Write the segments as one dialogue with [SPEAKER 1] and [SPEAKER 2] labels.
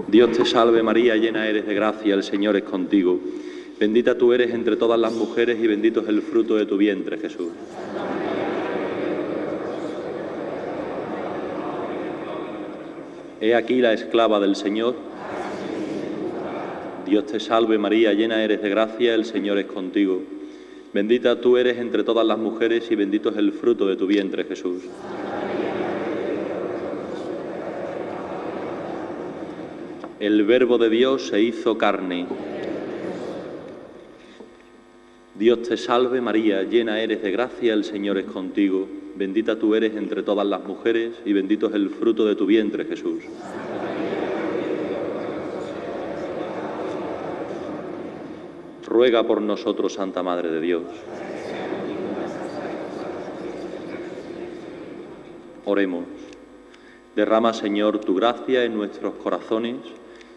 [SPEAKER 1] Dios te salve María, llena eres de gracia, el Señor es contigo. Bendita tú eres entre todas las mujeres y bendito es el fruto de tu vientre, Jesús. He aquí la esclava del Señor. Dios te salve María, llena eres de gracia, el Señor es contigo. Bendita tú eres entre todas las mujeres y bendito es el fruto de tu vientre, Jesús. El Verbo de Dios se hizo carne. Dios te salve María, llena eres de gracia, el Señor es contigo. Bendita tú eres entre todas las mujeres y bendito es el fruto de tu vientre, Jesús. Ruega por nosotros, Santa Madre de Dios. Oremos. Derrama, Señor, tu gracia en nuestros corazones,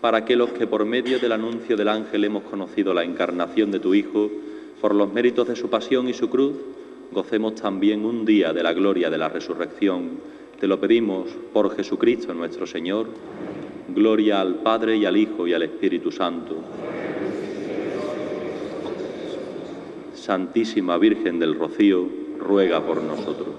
[SPEAKER 1] para que los que por medio del anuncio del ángel hemos conocido la encarnación de tu Hijo, por los méritos de su pasión y su cruz, gocemos también un día de la gloria de la resurrección. Te lo pedimos por Jesucristo nuestro Señor. Gloria al Padre y al Hijo y al Espíritu Santo. Santísima Virgen del Rocío, ruega por nosotros.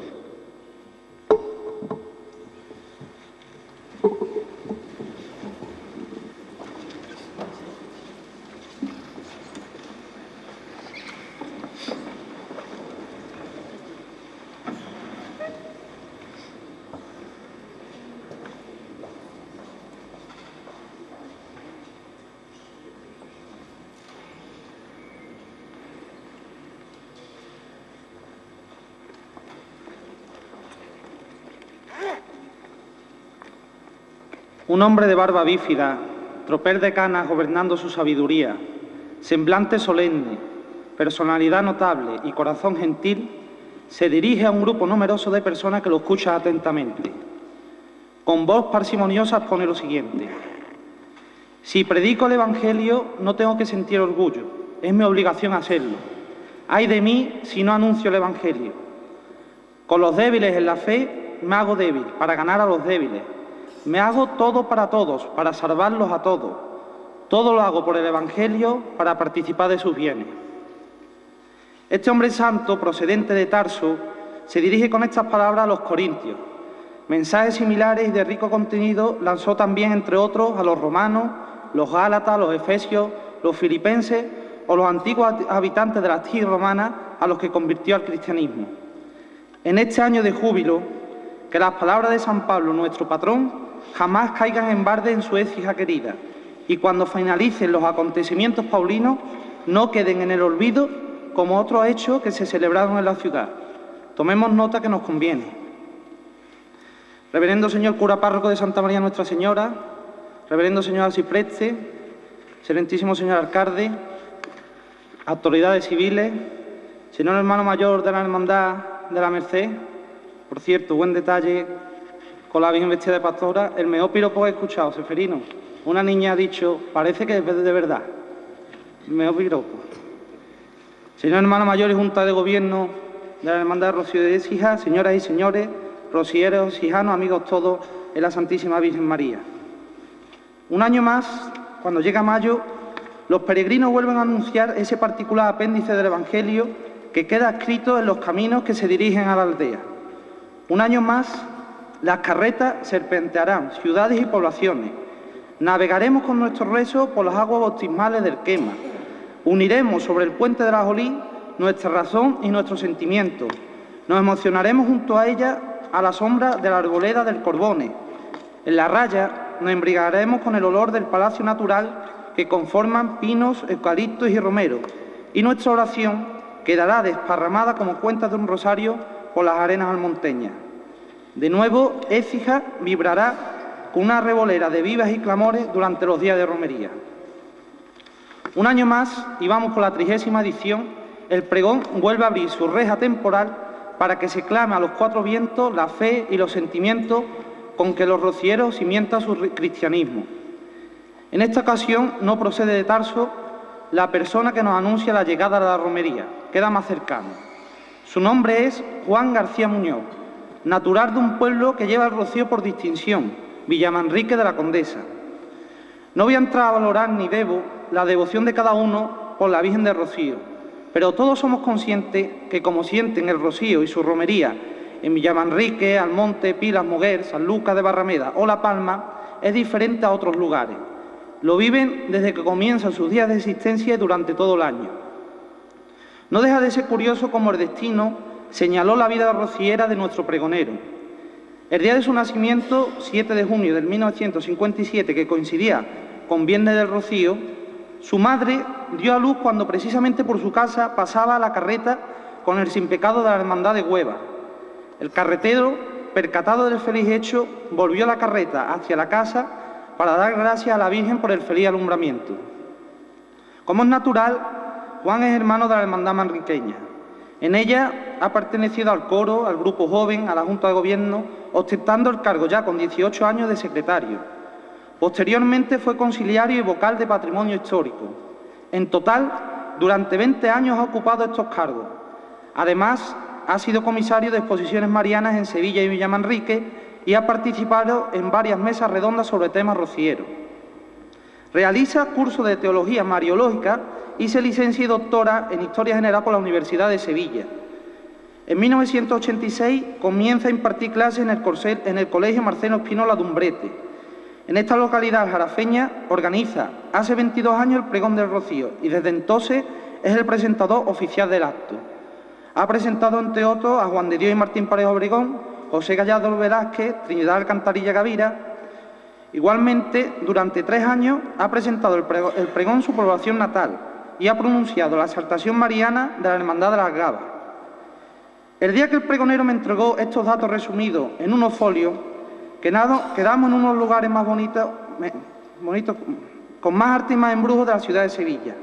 [SPEAKER 2] Un hombre de barba bífida, tropel de canas gobernando su sabiduría, semblante solemne, personalidad notable y corazón gentil, se dirige a un grupo numeroso de personas que lo escuchan atentamente. Con voz parsimoniosa expone lo siguiente: si predico el Evangelio, no tengo que sentir orgullo, es mi obligación hacerlo. Ay de mí si no anuncio el Evangelio. Con los débiles en la fe me hago débil para ganar a los débiles. Me hago todo para todos, para salvarlos a todos. Todo lo hago por el Evangelio, para participar de sus bienes. Este hombre santo, procedente de Tarso, se dirige con estas palabras a los corintios. Mensajes similares y de rico contenido lanzó también, entre otros, a los romanos, los gálatas, los efesios, los filipenses o los antiguos habitantes de las tierras romanas a los que convirtió al cristianismo. En este año de júbilo, que las palabras de San Pablo, nuestro patrón, jamás caigan en balde en su Écija querida, y cuando finalicen los acontecimientos paulinos no queden en el olvido como otros hechos que se celebraron en la ciudad. Tomemos nota que nos conviene. Reverendo señor cura párroco de Santa María Nuestra Señora, reverendo señor arcipreste, excelentísimo señor alcalde, autoridades civiles, señor hermano mayor de la Hermandad de la Merced, por cierto, buen detalle con la Virgen vestida de pastora, el mejor piropo que he escuchado, Seferino. Una niña ha dicho, parece que es de verdad. El mejor piropo. Señor hermano mayor y Junta de Gobierno de la Hermandad de Rocío de Écija, señoras y señores, rocieros, hijanos, amigos todos en la Santísima Virgen María. Un año más, cuando llega mayo, los peregrinos vuelven a anunciar ese particular apéndice del Evangelio que queda escrito en los caminos que se dirigen a la aldea. Un año más, las carretas serpentearán ciudades y poblaciones. Navegaremos con nuestros rezos por las aguas bautismales del Quema. Uniremos sobre el puente de la Jolí nuestra razón y nuestros sentimientos. Nos emocionaremos junto a ella a la sombra de la arboleda del Corbones. En la raya nos embriagaremos con el olor del palacio natural que conforman pinos, eucaliptos y romeros. Y nuestra oración quedará desparramada como cuentas de un rosario por las arenas almonteñas. De nuevo, Écija vibrará con una revolera de vivas y clamores durante los días de romería. Un año más, y vamos por la 30ª edición, el pregón vuelve a abrir su reja temporal para que se clame a los cuatro vientos la fe y los sentimientos con que los rocieros cimientan su cristianismo. En esta ocasión no procede de Tarso la persona que nos anuncia la llegada de la romería, queda más cercano. Su nombre es Juan García Muñoz, natural de un pueblo que lleva el rocío por distinción, Villamanrique de la Condesa. No voy a entrar a valorar ni debo la devoción de cada uno por la Virgen del Rocío, pero todos somos conscientes que como sienten el Rocío y su romería en Villamanrique, Almonte, Pilas, Moguer, San Lucas de Barrameda o La Palma, es diferente a otros lugares. Lo viven desde que comienzan sus días de existencia y durante todo el año. No deja de ser curioso cómo el destino señaló la vida rociera de nuestro pregonero. El día de su nacimiento, 7 de junio de 1957, que coincidía con Viernes del Rocío, su madre dio a luz cuando precisamente por su casa pasaba la carreta con el sin pecado de la Hermandad de Hueva. El carretero, percatado del feliz hecho, volvió la carreta hacia la casa para dar gracias a la Virgen por el feliz alumbramiento. Como es natural, Juan es hermano de la Hermandad manriqueña. En ella ha pertenecido al coro, al grupo joven, a la Junta de Gobierno, ostentando el cargo ya con 18 años de secretario. Posteriormente fue conciliario y vocal de Patrimonio Histórico. En total, durante 20 años ha ocupado estos cargos. Además, ha sido comisario de exposiciones marianas en Sevilla y Villamanrique y ha participado en varias mesas redondas sobre temas rocieros. Realiza cursos de Teología Mariológica y se licencia y doctora en Historia General por la Universidad de Sevilla. En 1986 comienza a impartir clases en el Colegio Marcelo Espínola de Umbrete. En esta localidad jarafeña organiza hace 22 años el Pregón del Rocío y desde entonces es el presentador oficial del acto. Ha presentado, entre otros, a Juan de Dios y Martín Parejo Obregón, José Gallardo Velázquez, Trinidad Alcantarilla Gavira. Igualmente, durante 3 años ha presentado el pregón su población natal y ha pronunciado la exaltación mariana de la Hermandad de las Gavas. El día que el pregonero me entregó estos datos resumidos en unos folios, quedamos en unos lugares más bonitos, con más arte y más embrujo de la ciudad de Sevilla.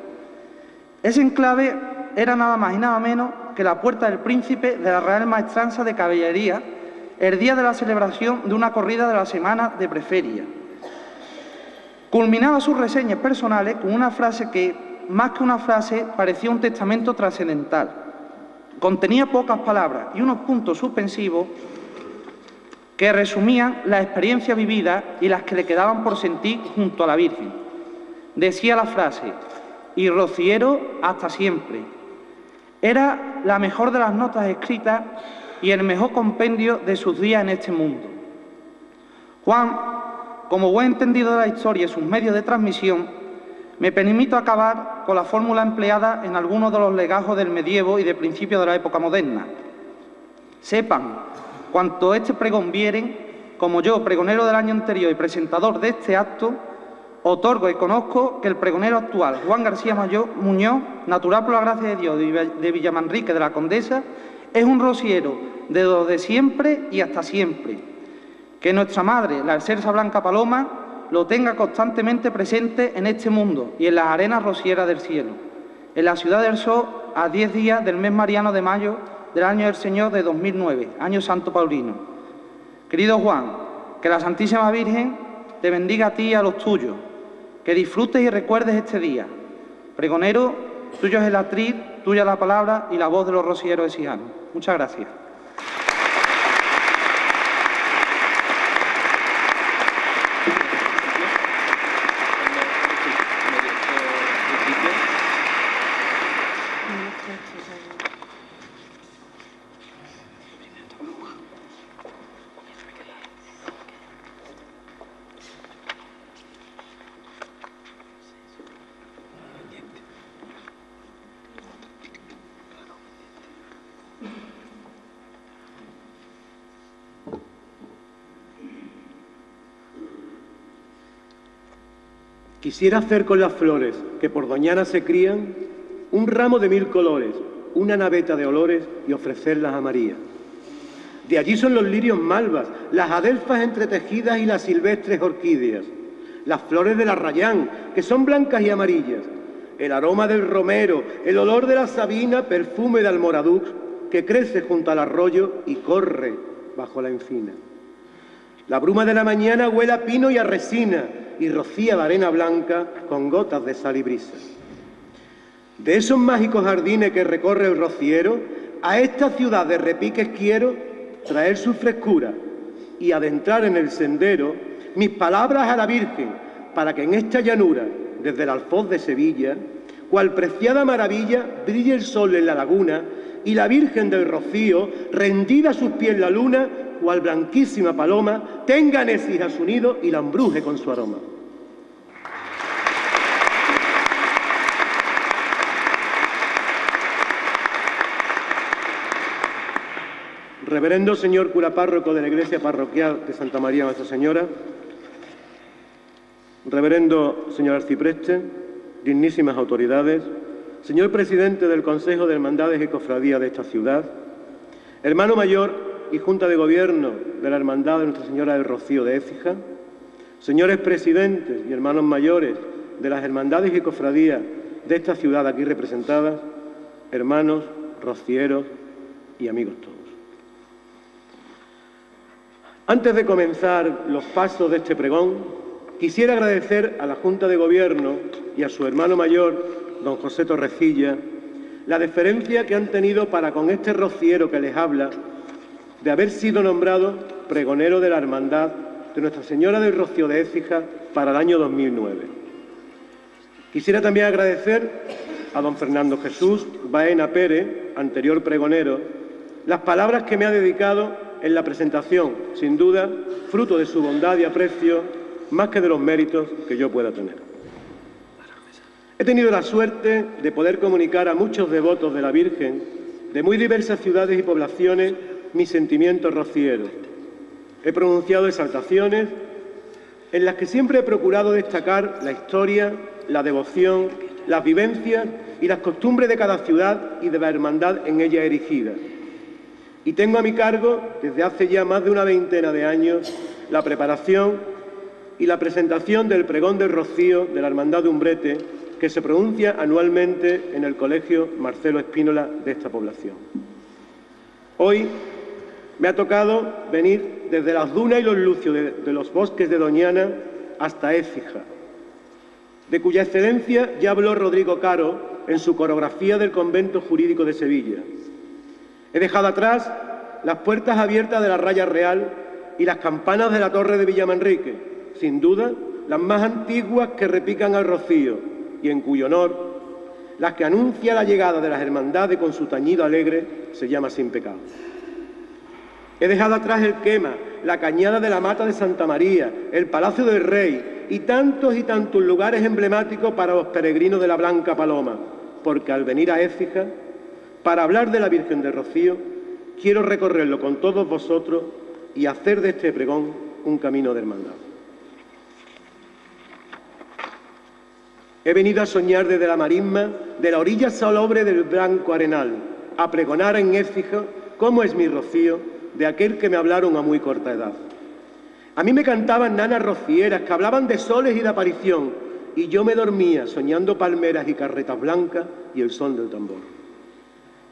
[SPEAKER 2] Ese enclave era nada más y nada menos que la Puerta del Príncipe de la Real Maestranza de Caballería, el día de la celebración de una corrida de la semana de preferia. Culminaba sus reseñas personales con una frase que, más que una frase, parecía un testamento trascendental. Contenía pocas palabras y unos puntos suspensivos que resumían la experiencia vivida y las que le quedaban por sentir junto a la Virgen. Decía la frase: "Y rociero hasta siempre". Era la mejor de las notas escritas y el mejor compendio de sus días en este mundo. Juan, como buen entendido de la historia y sus medios de transmisión, me permito acabar con la fórmula empleada en algunos de los legajos del medievo y de principios de la época moderna. Sepan, cuanto este pregón vieren, como yo, pregonero del año anterior y presentador de este acto, otorgo y conozco que el pregonero actual, Juan García Muñoz, natural por la gracia de Dios de Villamanrique de la Condesa, es un rociero de lo de siempre y hasta siempre. Que nuestra madre, la Excelsa Blanca Paloma, lo tenga constantemente presente en este mundo y en las arenas rocieras del cielo. En la Ciudad del Sol, a 10 días del mes mariano de mayo del año del Señor de 2009, año santo paulino. Querido Juan, que la Santísima Virgen te bendiga a ti y a los tuyos. Que disfrutes y recuerdes este día. Pregonero, tuyo es el atril, tuya la palabra y la voz de los rocieros de Sijano. Muchas gracias.
[SPEAKER 3] Quisiera hacer con las flores que por Doñana se crían un ramo de 1000 colores, una naveta de olores y ofrecerlas a María. De allí son los lirios malvas, las adelfas entretejidas y las silvestres orquídeas, las flores del arrayán, que son blancas y amarillas, el aroma del romero, el olor de la sabina, perfume de almoradux, que crece junto al arroyo y corre bajo la encina. La bruma de la mañana huele a pino y a resina, y rocía la arena blanca con gotas de sal y brisa. De esos mágicos jardines que recorre el rociero, a esta ciudad de repiques quiero traer su frescura y adentrar en el sendero mis palabras a la Virgen, para que en esta llanura, desde el Alfoz de Sevilla, cual preciada maravilla, brille el sol en la laguna y la Virgen del Rocío, rendida a sus pies la luna, cual blanquísima paloma, tenga en Écija su nido y la embruje con su aroma. Reverendo señor cura párroco de la Iglesia Parroquial de Santa María Nuestra Señora, reverendo señor arcipreste, dignísimas autoridades, señor presidente del Consejo de Hermandades y Cofradías de esta ciudad, hermano mayor y Junta de Gobierno de la Hermandad de Nuestra Señora del Rocío de Écija, señores presidentes y hermanos mayores de las hermandades y cofradías de esta ciudad aquí representadas, hermanos, rocieros y amigos todos. Antes de comenzar los pasos de este pregón, quisiera agradecer a la Junta de Gobierno y a su hermano mayor, don José Torrecilla, la deferencia que han tenido para con este rociero que les habla, de haber sido nombrado pregonero de la Hermandad de Nuestra Señora del Rocío de Écija para el año 2009. Quisiera también agradecer a don Fernando Jesús Baena Pérez, anterior pregonero, las palabras que me ha dedicado en la presentación, sin duda, fruto de su bondad y aprecio, más que de los méritos que yo pueda tener. He tenido la suerte de poder comunicar a muchos devotos de la Virgen, de muy diversas ciudades y poblaciones, mis sentimientos rocieros. He pronunciado exaltaciones en las que siempre he procurado destacar la historia, la devoción, las vivencias y las costumbres de cada ciudad y de la hermandad en ella erigida. Y tengo a mi cargo, desde hace ya más de una veintena de años, la preparación y la presentación del pregón del Rocío de la Hermandad de Umbrete, que se pronuncia anualmente en el Colegio Marcelo Espínola de esta población. Hoy me ha tocado venir desde las dunas y los lucios de los bosques de Doñana hasta Écija, de cuya excelencia ya habló Rodrigo Caro en su coreografía del Convento Jurídico de Sevilla. He dejado atrás las puertas abiertas de la Raya Real y las campanas de la Torre de Villamanrique, sin duda las más antiguas que repican al Rocío y en cuyo honor las que anuncia la llegada de las hermandades con su tañido alegre se llama Sin Pecado. He dejado atrás el Quema, la Cañada de la Mata de Santa María, el Palacio del Rey y tantos lugares emblemáticos para los peregrinos de la Blanca Paloma, porque al venir a Écija, para hablar de la Virgen del Rocío, quiero recorrerlo con todos vosotros y hacer de este pregón un camino de hermandad. He venido a soñar desde la marisma de la orilla salobre del blanco arenal, a pregonar en Écija cómo es mi Rocío, de aquel que me hablaron a muy corta edad. A mí me cantaban nanas rocieras que hablaban de soles y de aparición, y yo me dormía soñando palmeras y carretas blancas y el son del tambor.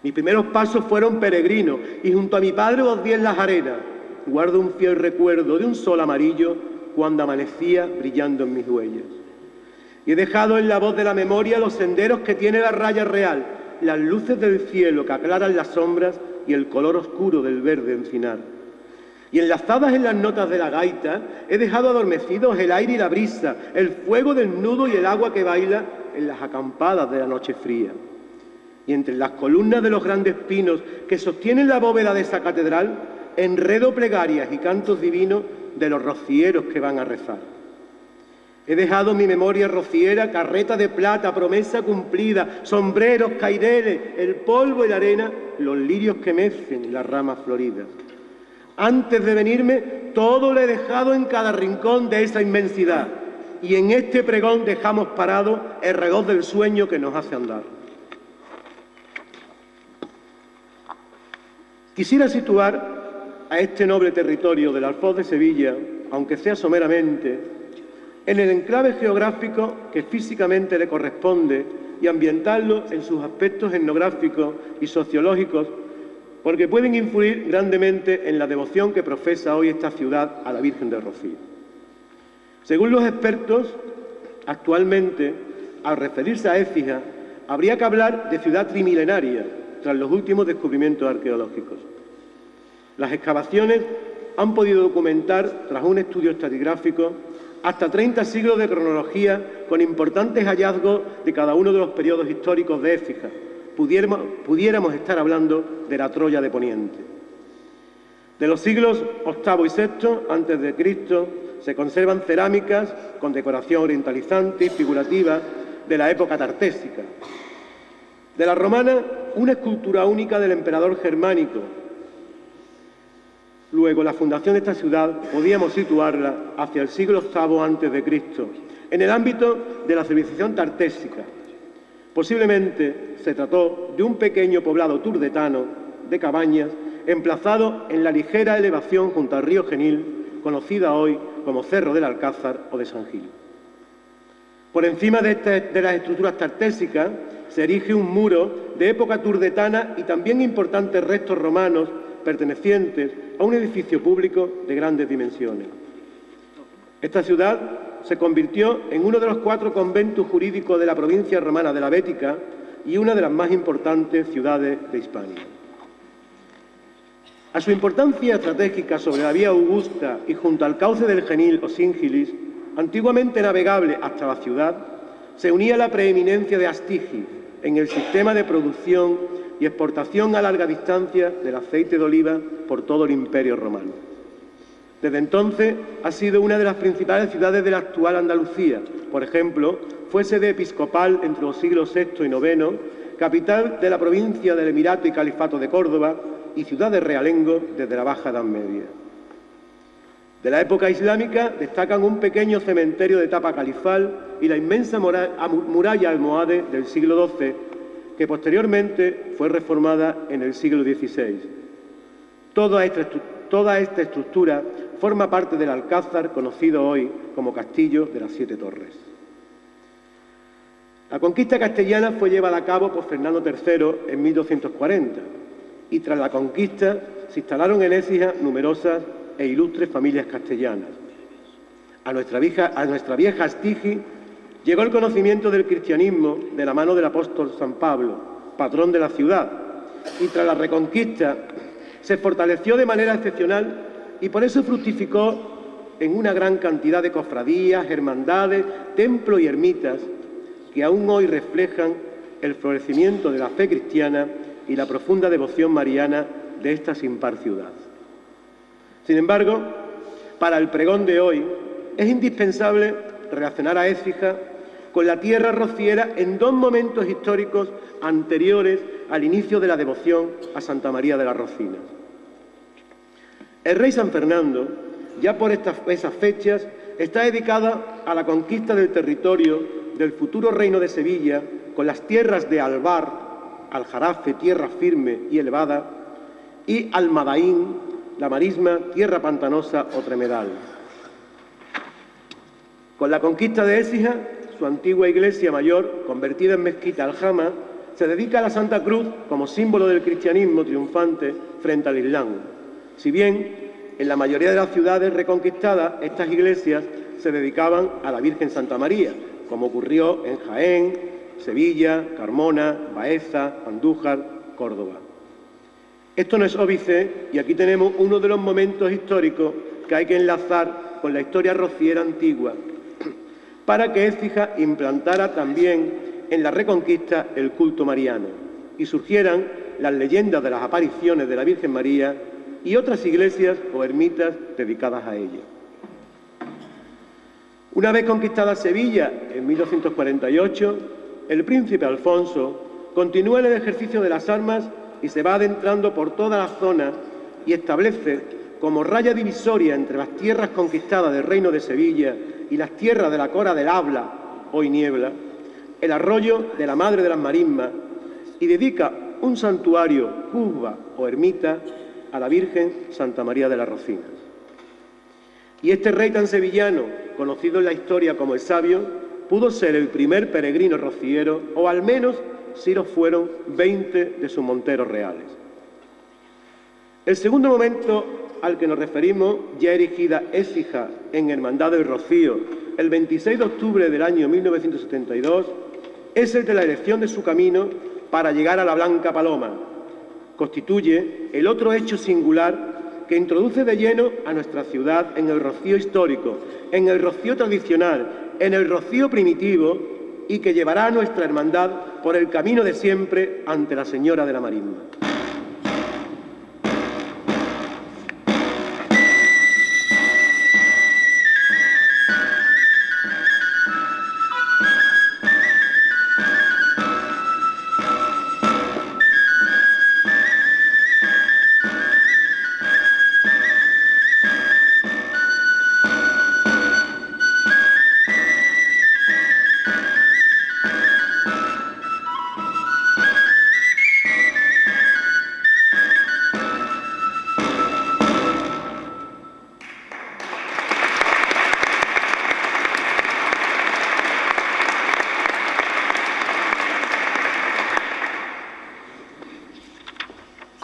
[SPEAKER 3] Mis primeros pasos fueron peregrinos y junto a mi padre os vi en las arenas. Guardo un fiel recuerdo de un sol amarillo cuando amanecía brillando en mis huellas. Y he dejado en la voz de la memoria los senderos que tiene la Raya Real, las luces del cielo que aclaran las sombras y el color oscuro del verde encinar. Y enlazadas en las notas de la gaita, he dejado adormecidos el aire y la brisa, el fuego del nudo y el agua que baila en las acampadas de la noche fría. Y entre las columnas de los grandes pinos que sostienen la bóveda de esa catedral, enredo plegarias y cantos divinos de los rocieros que van a rezar. He dejado en mi memoria rociera carreta de plata, promesa cumplida, sombreros, caireles, el polvo y la arena, los lirios que mecen las ramas floridas. Antes de venirme, todo lo he dejado en cada rincón de esa inmensidad. Y en este pregón dejamos parado el reloj del sueño que nos hace andar. Quisiera situar a este noble territorio del Alfoz de Sevilla, aunque sea someramente, en el enclave geográfico que físicamente le corresponde y ambientarlo en sus aspectos etnográficos y sociológicos, porque pueden influir grandemente en la devoción que profesa hoy esta ciudad a la Virgen del Rocío. Según los expertos, actualmente, al referirse a Écija, habría que hablar de ciudad trimilenaria, tras los últimos descubrimientos arqueológicos. Las excavaciones han podido documentar, tras un estudio estratigráfico, hasta 30 siglos de cronología con importantes hallazgos de cada uno de los periodos históricos de Écija. Pudiéramos estar hablando de la Troya de Poniente. De los siglos VIII y VI antes de Cristo se conservan cerámicas con decoración orientalizante y figurativa de la época tartésica. De la romana, una escultura única del emperador germánico. Luego, la fundación de esta ciudad podíamos situarla hacia el siglo VIII antes de Cristo, en el ámbito de la civilización tartésica. Posiblemente se trató de un pequeño poblado turdetano de cabañas emplazado en la ligera elevación junto al río Genil, conocida hoy como Cerro del Alcázar o de San Gil. Por encima de las estructuras tartésicas se erige un muro de época turdetana y también importantes restos romanos pertenecientes a un edificio público de grandes dimensiones. Esta ciudad se convirtió en uno de los 4 conventos jurídicos de la provincia romana de la Bética y una de las más importantes ciudades de Hispania. A su importancia estratégica sobre la vía Augusta y junto al cauce del Genil o Síngilis, antiguamente navegable hasta la ciudad, se unía la preeminencia de Astigi en el sistema de producción y exportación a larga distancia del aceite de oliva por todo el Imperio Romano. Desde entonces ha sido una de las principales ciudades de la actual Andalucía. Por ejemplo, fue sede episcopal entre los siglos VI y IX, capital de la provincia del Emirato y Califato de Córdoba y ciudad de realengo desde la Baja Edad Media. De la época islámica destacan un pequeño cementerio de etapa califal y la inmensa muralla almohade del siglo XII, que posteriormente fue reformada en el siglo XVI. Toda esta estructura forma parte del Alcázar, conocido hoy como Castillo de las 7 Torres. La conquista castellana fue llevada a cabo por Fernando III en 1240 y tras la conquista se instalaron en Écija numerosas e ilustres familias castellanas. A nuestra vieja Astigi llegó el conocimiento del cristianismo de la mano del apóstol San Pablo, patrón de la ciudad, y tras la reconquista se fortaleció de manera excepcional y por eso fructificó en una gran cantidad de cofradías, hermandades, templos y ermitas que aún hoy reflejan el florecimiento de la fe cristiana y la profunda devoción mariana de esta sin par ciudad. Sin embargo, para el pregón de hoy es indispensable relacionar a Écija con la tierra rociera en 2 momentos históricos anteriores al inicio de la devoción a Santa María de las Rocinas. El rey San Fernando, ya por esas fechas, está dedicada a la conquista del territorio del futuro reino de Sevilla con las tierras de Albar, Aljarafe, tierra firme y elevada, y Almadaín, la marisma, tierra pantanosa o tremedal. Con la conquista de Écija, su antigua iglesia mayor, convertida en mezquita aljama, se dedica a la Santa Cruz como símbolo del cristianismo triunfante frente al Islam. Si bien en la mayoría de las ciudades reconquistadas estas iglesias se dedicaban a la Virgen Santa María, como ocurrió en Jaén, Sevilla, Carmona, Baeza, Andújar, Córdoba. Esto no es óbice y aquí tenemos uno de los momentos históricos que hay que enlazar con la historia rociera antigua para que Écija implantara también en la Reconquista el culto mariano y surgieran las leyendas de las apariciones de la Virgen María y otras iglesias o ermitas dedicadas a ella. Una vez conquistada Sevilla en 1248, el príncipe Alfonso continúa en el ejercicio de las armas y se va adentrando por toda la zona y establece como raya divisoria entre las tierras conquistadas del Reino de Sevilla y las tierras de la Cora del Habla, hoy Niebla, el arroyo de la Madre de las Marismas y dedica un santuario, cubba o ermita a la Virgen Santa María de las Rocinas. Y este rey tan sevillano, conocido en la historia como el Sabio, pudo ser el primer peregrino rociero, o al menos si lo fueron 20 de sus monteros reales. El segundo momento al que nos referimos, ya erigida Écija en Hermandad del Rocío el 26 de octubre del año 1972, es el de la elección de su camino para llegar a la Blanca Paloma. Constituye el otro hecho singular que introduce de lleno a nuestra ciudad en el rocío histórico, en el rocío tradicional, en el rocío primitivo y que llevará a nuestra hermandad por el camino de siempre ante la Señora de la Marisma.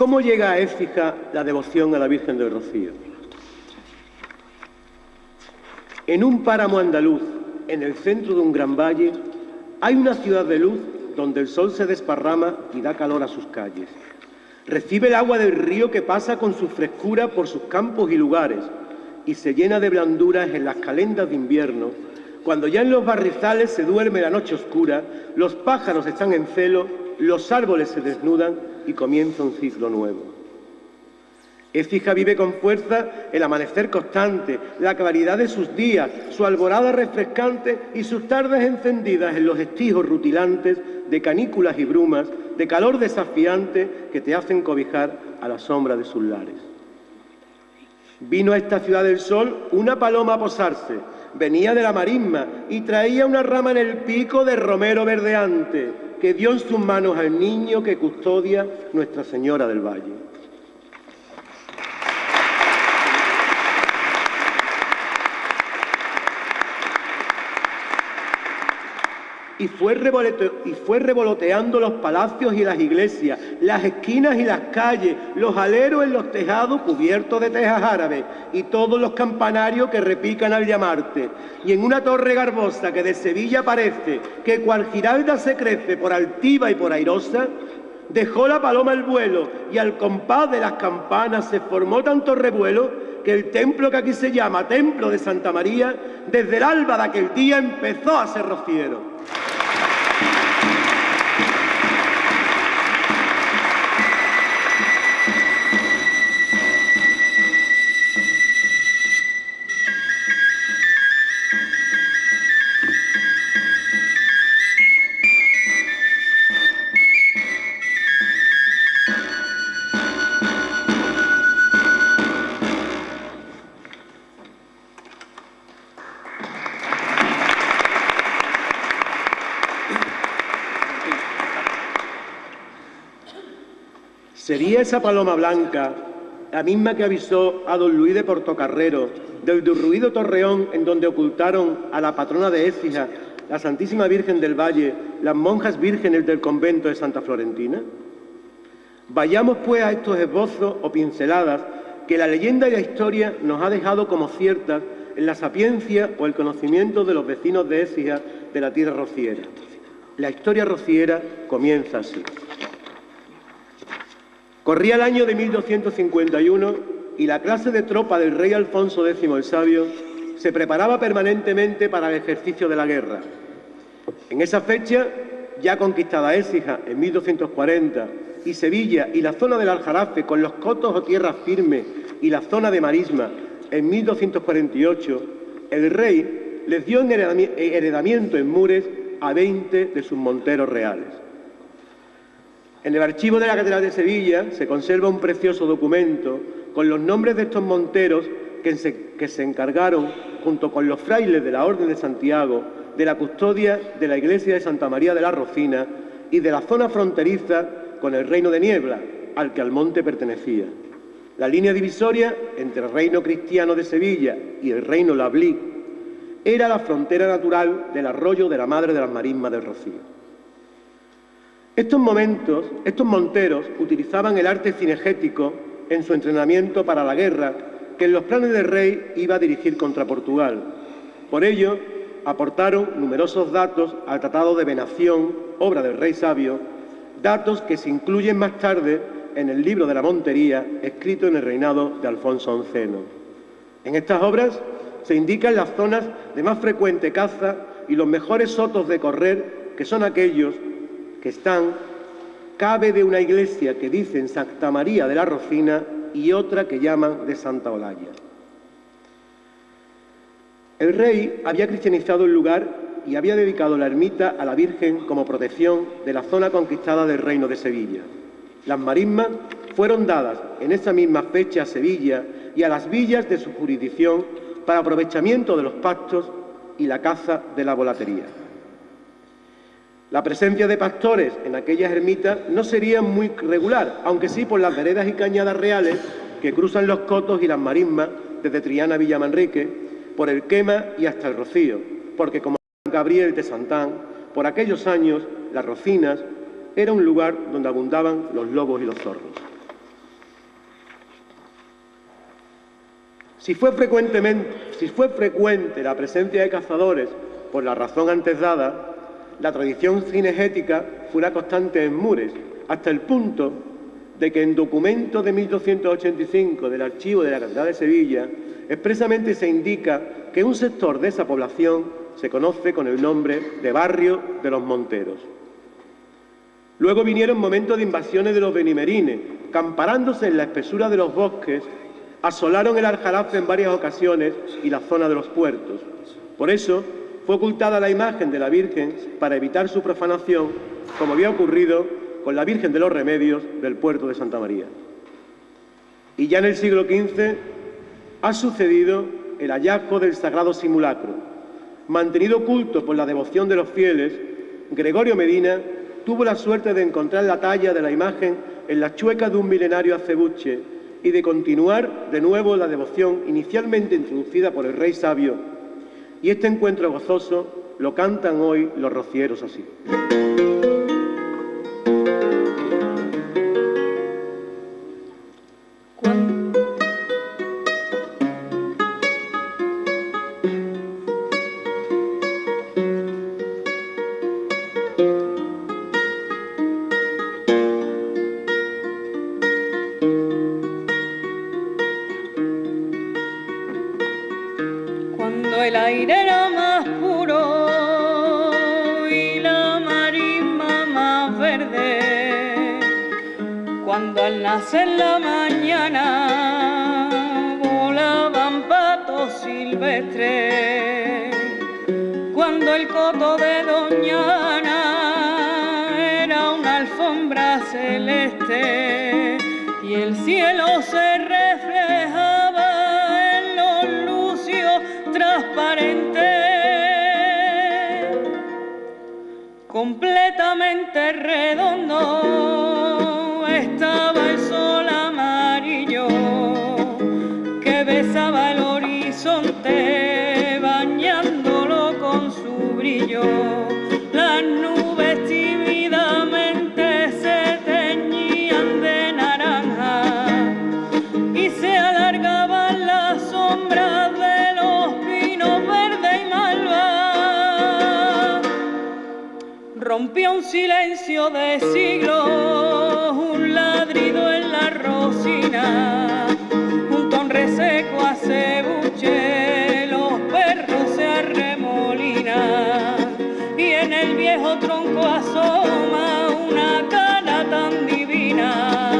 [SPEAKER 3] ¿Cómo llega a Écija la devoción a la Virgen del Rocío? En un páramo andaluz, en el centro de un gran valle, hay una ciudad de luz donde el sol se desparrama y da calor a sus calles. Recibe el agua del río que pasa con su frescura por sus campos y lugares y se llena de blanduras en las calendas de invierno, cuando ya en los barrizales se duerme la noche oscura, los pájaros están en celo, los árboles se desnudan y comienza un ciclo nuevo. Écija vive con fuerza el amanecer constante, la claridad de sus días, su alborada refrescante y sus tardes encendidas en los estijos rutilantes de canículas y brumas, de calor desafiante que te hacen cobijar a la sombra de sus lares. Vino a esta ciudad del sol una paloma a posarse, venía de la marisma y traía una rama en el pico de romero verdeante, que dio en sus manos al niño que custodia Nuestra Señora del Valle. Y fue revoloteando los palacios y las iglesias, las esquinas y las calles, los aleros en los tejados cubiertos de tejas árabes y todos los campanarios que repican al llamarte. Y en una torre garbosa que de Sevilla parece, que cual giralda se crece por altiva y por airosa, dejó la paloma el vuelo y al compás de las campanas se formó tanto revuelo que el templo que aquí se llama Templo de Santa María, desde el alba de aquel día empezó a ser rociero. ¿Sería esa paloma blanca la misma que avisó a don Luis de Portocarrero del derruido torreón en donde ocultaron a la patrona de Écija, la Santísima Virgen del Valle, las monjas vírgenes del convento de Santa Florentina? Vayamos pues a estos esbozos o pinceladas que la leyenda y la historia nos ha dejado como ciertas en la sapiencia o el conocimiento de los vecinos de Écija de la tierra rociera. La historia rociera comienza así. Corría el año de 1251 y la clase de tropa del rey Alfonso X el Sabio se preparaba permanentemente para el ejercicio de la guerra. En esa fecha, ya conquistada Écija en 1240 y Sevilla y la zona del Aljarafe con los cotos o tierras firmes y la zona de marisma en 1248, el rey les dio en heredamiento en Mures a 20 de sus monteros reales. En el archivo de la Catedral de Sevilla se conserva un precioso documento con los nombres de estos monteros que se encargaron, junto con los frailes de la Orden de Santiago, de la custodia de la iglesia de Santa María de la Rocina y de la zona fronteriza con el Reino de Niebla, al que Almonte pertenecía. La línea divisoria entre el reino cristiano de Sevilla y el reino lablí era la frontera natural del arroyo de la Madre de las Marismas del Rocío. Estos monteros utilizaban el arte cinegético en su entrenamiento para la guerra que en los planes del rey iba a dirigir contra Portugal. Por ello, aportaron numerosos datos al Tratado de Venación, obra del rey sabio, datos que se incluyen más tarde en el libro de la Montería, escrito en el reinado de Alfonso XI. En estas obras se indican las zonas de más frecuente caza y los mejores sotos de correr, que son aquellos que están cabe de una iglesia que dicen Santa María de la Rocina y otra que llaman de Santa Olalla. El rey había cristianizado el lugar y había dedicado la ermita a la Virgen como protección de la zona conquistada del Reino de Sevilla. Las marismas fueron dadas en esa misma fecha a Sevilla y a las villas de su jurisdicción para aprovechamiento de los pastos y la caza de la volatería. La presencia de pastores en aquellas ermitas no sería muy regular, aunque sí por las veredas y cañadas reales que cruzan los cotos y las marismas desde Triana a Villamanrique, por el Quema y hasta el Rocío, porque como Gabriel de Santán, por aquellos años, las Rocinas era un lugar donde abundaban los lobos y los zorros. Si fue frecuente la presencia de cazadores por la razón antes dada, la tradición cinegética fue una constante en Mures, hasta el punto de que en documento de 1285 del Archivo de la Catedral de Sevilla expresamente se indica que un sector de esa población se conoce con el nombre de Barrio de los Monteros. Luego vinieron momentos de invasiones de los benimerines, que amparándose en la espesura de los bosques, asolaron el Aljarafe en varias ocasiones y la zona de los puertos. Por eso fue ocultada la imagen de la Virgen para evitar su profanación, como había ocurrido con la Virgen de los Remedios del puerto de Santa María. Y ya en el siglo XV ha sucedido el hallazgo del sagrado simulacro. Mantenido oculto por la devoción de los fieles, Gregorio Medina tuvo la suerte de encontrar la talla de la imagen en las chuecas de un milenario acebuche y de continuar de nuevo la devoción inicialmente introducida por el rey sabio. Y este encuentro gozoso lo cantan hoy los rocieros así.
[SPEAKER 4] El aire era más puro y la marisma más verde, cuando al nacer la mañana volaban patos silvestres, cuando el coto de Doñana era una alfombra celeste y el cielo se reflejaba transparente, completamente redondo estaba el sol amarillo que besaba el horizonte bañándolo con su brillo. Las nubes tímidamente se teñían de naranja y se alargaban las sombras de rompió un silencio de siglos, un ladrido en la rocina, un ton reseco acebuche, los perros se arremolinan y en el viejo tronco asoma una cana tan divina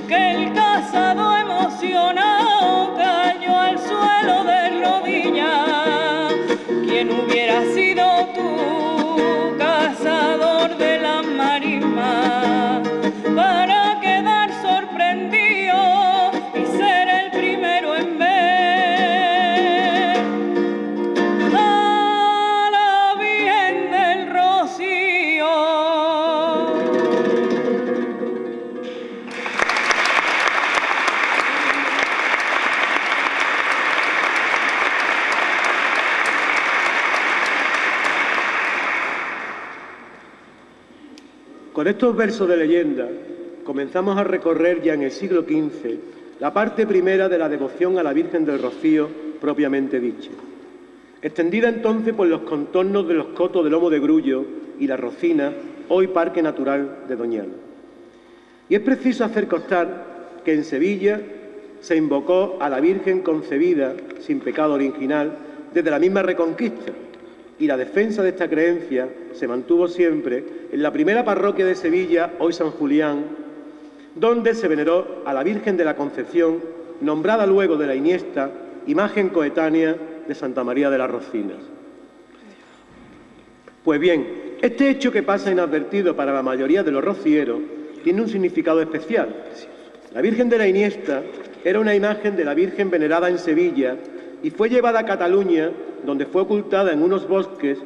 [SPEAKER 4] que el cazado emocionado cayó al suelo de rodillas. ¿Quién hubiera sido tú, cazador de la marisma, para quedar sorprendido y ser el primero en ver a la Virgen del Rocío?
[SPEAKER 3] Con estos versos de leyenda comenzamos a recorrer ya en el siglo XV la parte primera de la devoción a la Virgen del Rocío propiamente dicha, extendida entonces por los contornos de los cotos de Lomo de Grullo y la Rocina, hoy Parque Natural de Doñana. Y es preciso hacer constar que en Sevilla se invocó a la Virgen concebida sin pecado original desde la misma Reconquista, y la defensa de esta creencia se mantuvo siempre en la primera parroquia de Sevilla, hoy San Julián, donde se veneró a la Virgen de la Concepción, nombrada luego de la Iniesta, imagen coetánea de Santa María de las Rocinas. Pues bien, este hecho que pasa inadvertido para la mayoría de los rocieros tiene un significado especial. La Virgen de la Iniesta era una imagen de la Virgen venerada en Sevilla y fue llevada a Cataluña, donde fue ocultada en unos bosques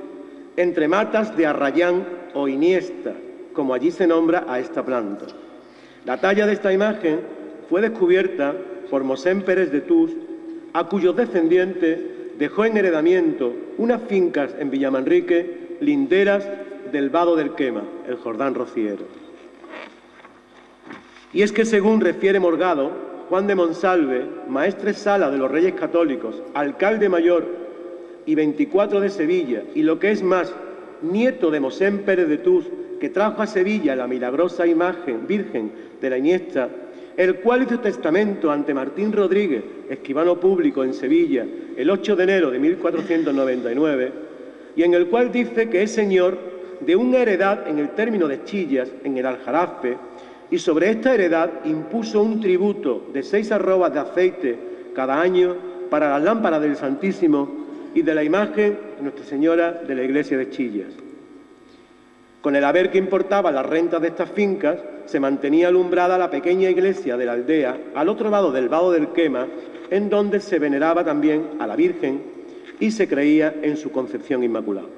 [SPEAKER 3] entre matas de arrayán o iniesta, como allí se nombra a esta planta. La talla de esta imagen fue descubierta por Mosén Pérez de Tus, a cuyos descendientes dejó en heredamiento unas fincas en Villamanrique, linderas del vado del Quema, el Jordán rociero. Y es que, según refiere Morgado, Juan de Monsalve, maestre sala de los Reyes Católicos, alcalde mayor y 24 de Sevilla, y lo que es más, nieto de Mosén Pérez de Tus, que trajo a Sevilla la milagrosa imagen virgen de la Iniesta, el cual hizo testamento ante Martín Rodríguez, escribano público en Sevilla, el 8 de enero de 1499, y en el cual dice que es señor de una heredad en el término de Chillas, en el Aljarafe, y sobre esta heredad impuso un tributo de 6 arrobas de aceite cada año para las lámparas del Santísimo y de la imagen de Nuestra Señora de la Iglesia de Chillas. Con el haber que importaba las rentas de estas fincas, se mantenía alumbrada la pequeña iglesia de la aldea, al otro lado del vado del Quema, en donde se veneraba también a la Virgen y se creía en su concepción inmaculada.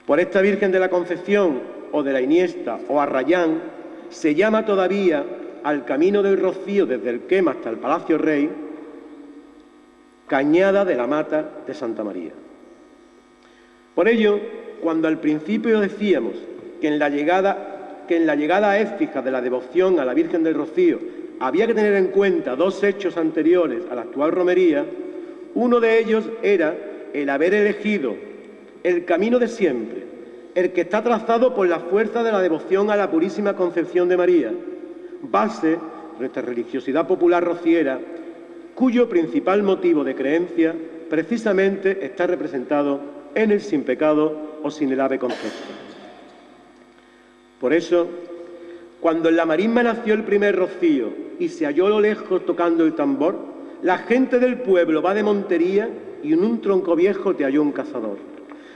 [SPEAKER 3] Por esta Virgen de la Concepción, o de la Iniesta, o Arrayán, se llama todavía al camino del Rocío desde el Quema hasta el Palacio Rey, Cañada de la Mata de Santa María. Por ello, cuando al principio decíamos que en la llegada a Écija de la devoción a la Virgen del Rocío había que tener en cuenta 2 hechos anteriores a la actual romería, uno de ellos era el haber elegido el camino de siempre, el que está trazado por la fuerza de la devoción a la Purísima Concepción de María, base de nuestra religiosidad popular rociera, cuyo principal motivo de creencia precisamente está representado en el sin pecado o sin el ave concepto. Por eso, cuando en la marisma nació el primer rocío y se halló a lo lejos tocando el tambor, la gente del pueblo va de montería y en un tronco viejo te halló un cazador.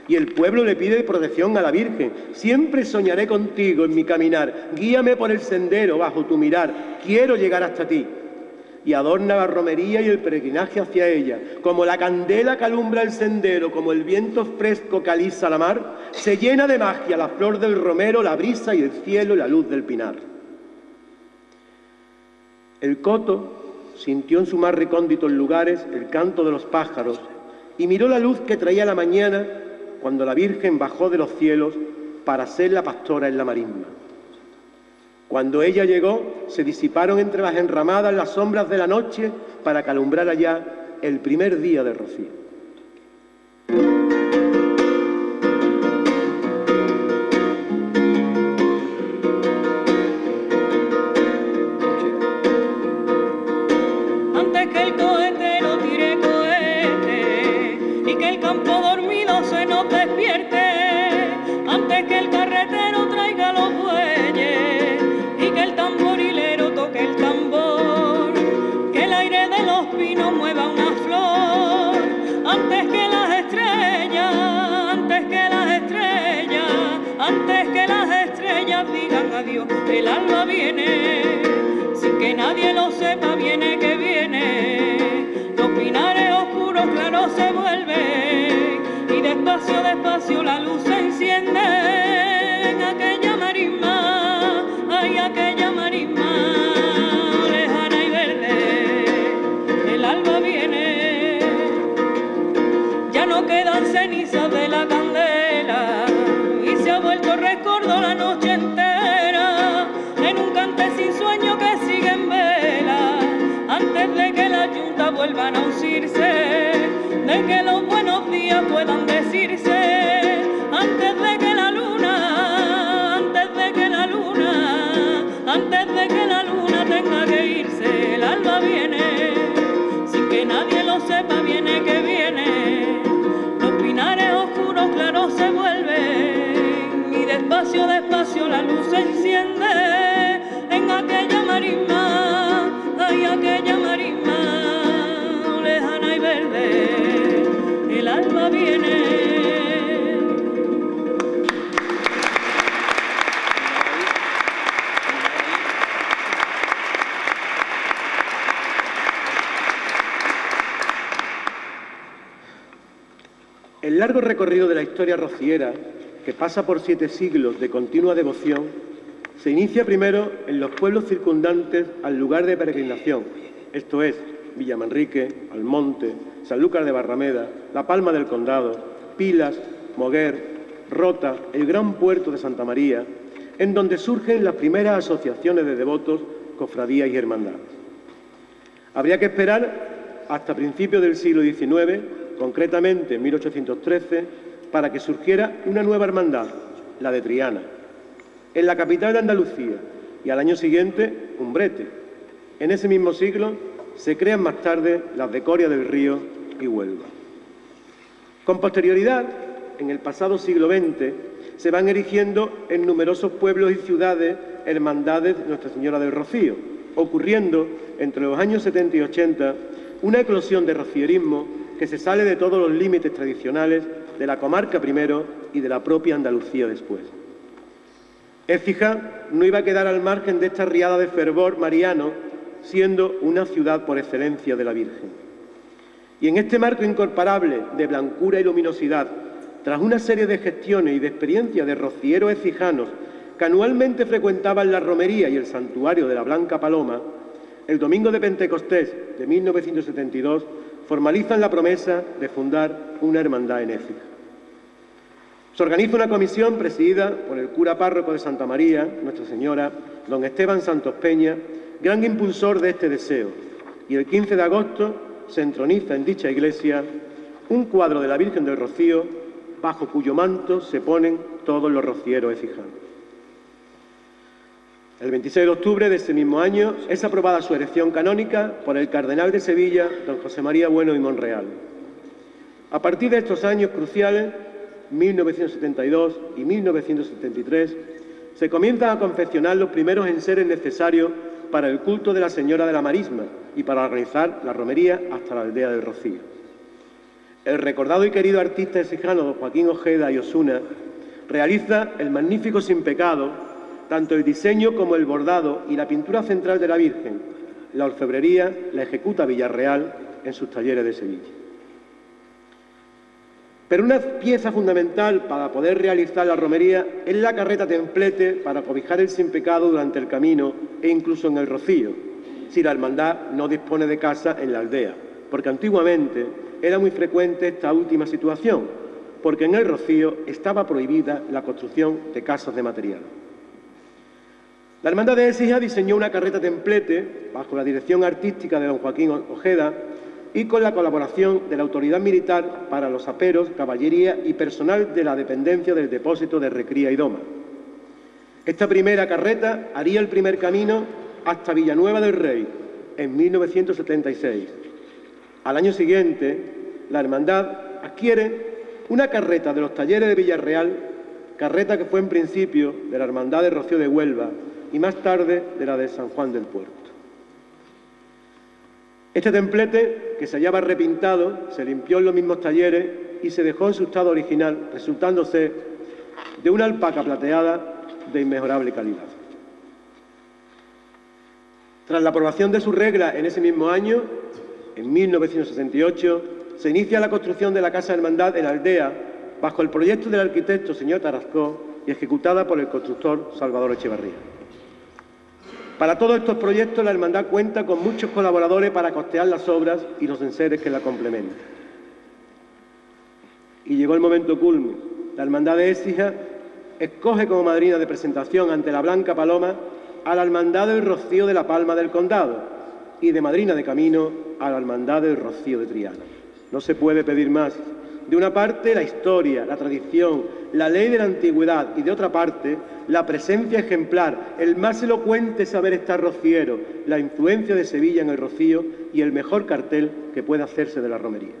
[SPEAKER 3] Y el pueblo le pide protección a la Virgen. Siempre soñaré contigo en mi caminar. Guíame por el sendero bajo tu mirar. Quiero llegar hasta ti. Y adorna la romería y el peregrinaje hacia ella. Como la candela que alumbra el sendero, como el viento fresco que alisa la mar, se llena de magia la flor del romero, la brisa y el cielo y la luz del pinar. El coto sintió en sus más recónditos lugares el canto de los pájaros y miró la luz que traía la mañana cuando la Virgen bajó de los cielos para ser la pastora en la marisma. Cuando ella llegó, se disiparon entre las enramadas las sombras de la noche para que alumbrara ya el primer día de rocío.
[SPEAKER 4] Antes que el cohetero tire cohete y que el campo dormido se nos despierte, antes que el carretero traiga los bueyes y que el tamborilero toque el tambor, que el aire de los pinos mueva una flor, antes que las estrellas, antes que las estrellas, antes que las estrellas digan adiós, el alba viene, sin que nadie lo sepa, viene que viene, los pinares oscuros claros se vuelven y despacio, despacio la luz se enciende en aquella marisma, ay, aquella marisma lejana y verde, el alba viene, ya no quedan cenizas de la candela y se ha vuelto recuerdo la noche entera en un cante sin sueño que sigue en vela, antes de que las yuntas vuelvan a uncirse, de que los buenos días puedan decirse, antes de que la luna, antes de que la luna irse, el alba viene, sin que nadie lo sepa, viene que viene. Los pinares oscuros claros se vuelven y despacio, despacio la luz se enciende en aquella marisma, ay, aquella marisma lejana y verde, el alba viene.
[SPEAKER 3] El largo recorrido de la historia rociera, que pasa por 7 siglos de continua devoción, se inicia primero en los pueblos circundantes al lugar de peregrinación, esto es, Villamanrique, Almonte, Sanlúcar de Barrameda, La Palma del Condado, Pilas, Moguer, Rota, el gran puerto de Santa María, en donde surgen las primeras asociaciones de devotos, cofradías y hermandades. Habría que esperar hasta principios del siglo XIX, concretamente en 1813, para que surgiera una nueva hermandad, la de Triana, en la capital de Andalucía, y al año siguiente, Umbrete. En ese mismo siglo se crean más tarde las de Coria del Río y Huelva. Con posterioridad, en el pasado siglo XX, se van erigiendo en numerosos pueblos y ciudades hermandades de Nuestra Señora del Rocío, ocurriendo entre los años 70 y 80 una eclosión de rocierismo que se sale de todos los límites tradicionales de la comarca primero y de la propia Andalucía después. Écija no iba a quedar al margen de esta riada de fervor mariano, siendo una ciudad por excelencia de la Virgen. Y en este marco incomparable de blancura y luminosidad, tras una serie de gestiones y de experiencias de rocieros écijanos que anualmente frecuentaban la romería y el santuario de la Blanca Paloma, el domingo de Pentecostés de 1972 formalizan la promesa de fundar una hermandad en Écija. Se organiza una comisión presidida por el cura párroco de Santa María, Nuestra Señora, don Esteban Santos Peña, gran impulsor de este deseo, y el 15 de agosto se entroniza en dicha iglesia un cuadro de la Virgen del Rocío, bajo cuyo manto se ponen todos los rocieros écijanos. El 26 de octubre de ese mismo año es aprobada su erección canónica por el cardenal de Sevilla, don José María Bueno y Monreal. A partir de estos años cruciales, 1972 y 1973, se comienzan a confeccionar los primeros enseres necesarios para el culto de la Señora de la Marisma y para organizar la romería hasta la aldea del Rocío. El recordado y querido artista écijano don Joaquín Ojeda y Osuna realiza el magnífico Sin Pecado, tanto el diseño como el bordado y la pintura central de la Virgen. La orfebrería la ejecuta Villarreal en sus talleres de Sevilla. Pero una pieza fundamental para poder realizar la romería es la carreta templete para cobijar el Sin Pecado durante el camino e incluso en el Rocío, si la hermandad no dispone de casa en la aldea, porque antiguamente era muy frecuente esta última situación, porque en el Rocío estaba prohibida la construcción de casas de material. La Hermandad de Écija diseñó una carreta templete bajo la dirección artística de don Joaquín Ojeda y con la colaboración de la autoridad militar para los aperos, caballería y personal de la dependencia del depósito de Recría y Doma. Esta primera carreta haría el primer camino hasta Villanueva del Rey en 1976. Al año siguiente, la hermandad adquiere una carreta de los talleres de Villarreal, carreta que fue en principio de la Hermandad de Rocío de Huelva y más tarde de la de San Juan del Puerto. Este templete, que se hallaba repintado, se limpió en los mismos talleres y se dejó en su estado original, resultando ser de una alpaca plateada de inmejorable calidad. Tras la aprobación de su regla en ese mismo año, en 1968, se inicia la construcción de la Casa Hermandad en Aldea, bajo el proyecto del arquitecto señor Tarascó y ejecutada por el constructor Salvador Echevarría. Para todos estos proyectos, la hermandad cuenta con muchos colaboradores para costear las obras y los enseres que la complementan. Y llegó el momento culmen. La hermandad de Écija escoge como madrina de presentación ante la Blanca Paloma a la Hermandad del Rocío de la Palma del Condado y de madrina de camino a la Hermandad del Rocío de Triana. No se puede pedir más. De una parte, la historia, la tradición, la ley de la antigüedad y de otra parte, la presencia ejemplar, el más elocuente saber estar rociero, la influencia de Sevilla en el rocío y el mejor cartel que puede hacerse de la romería.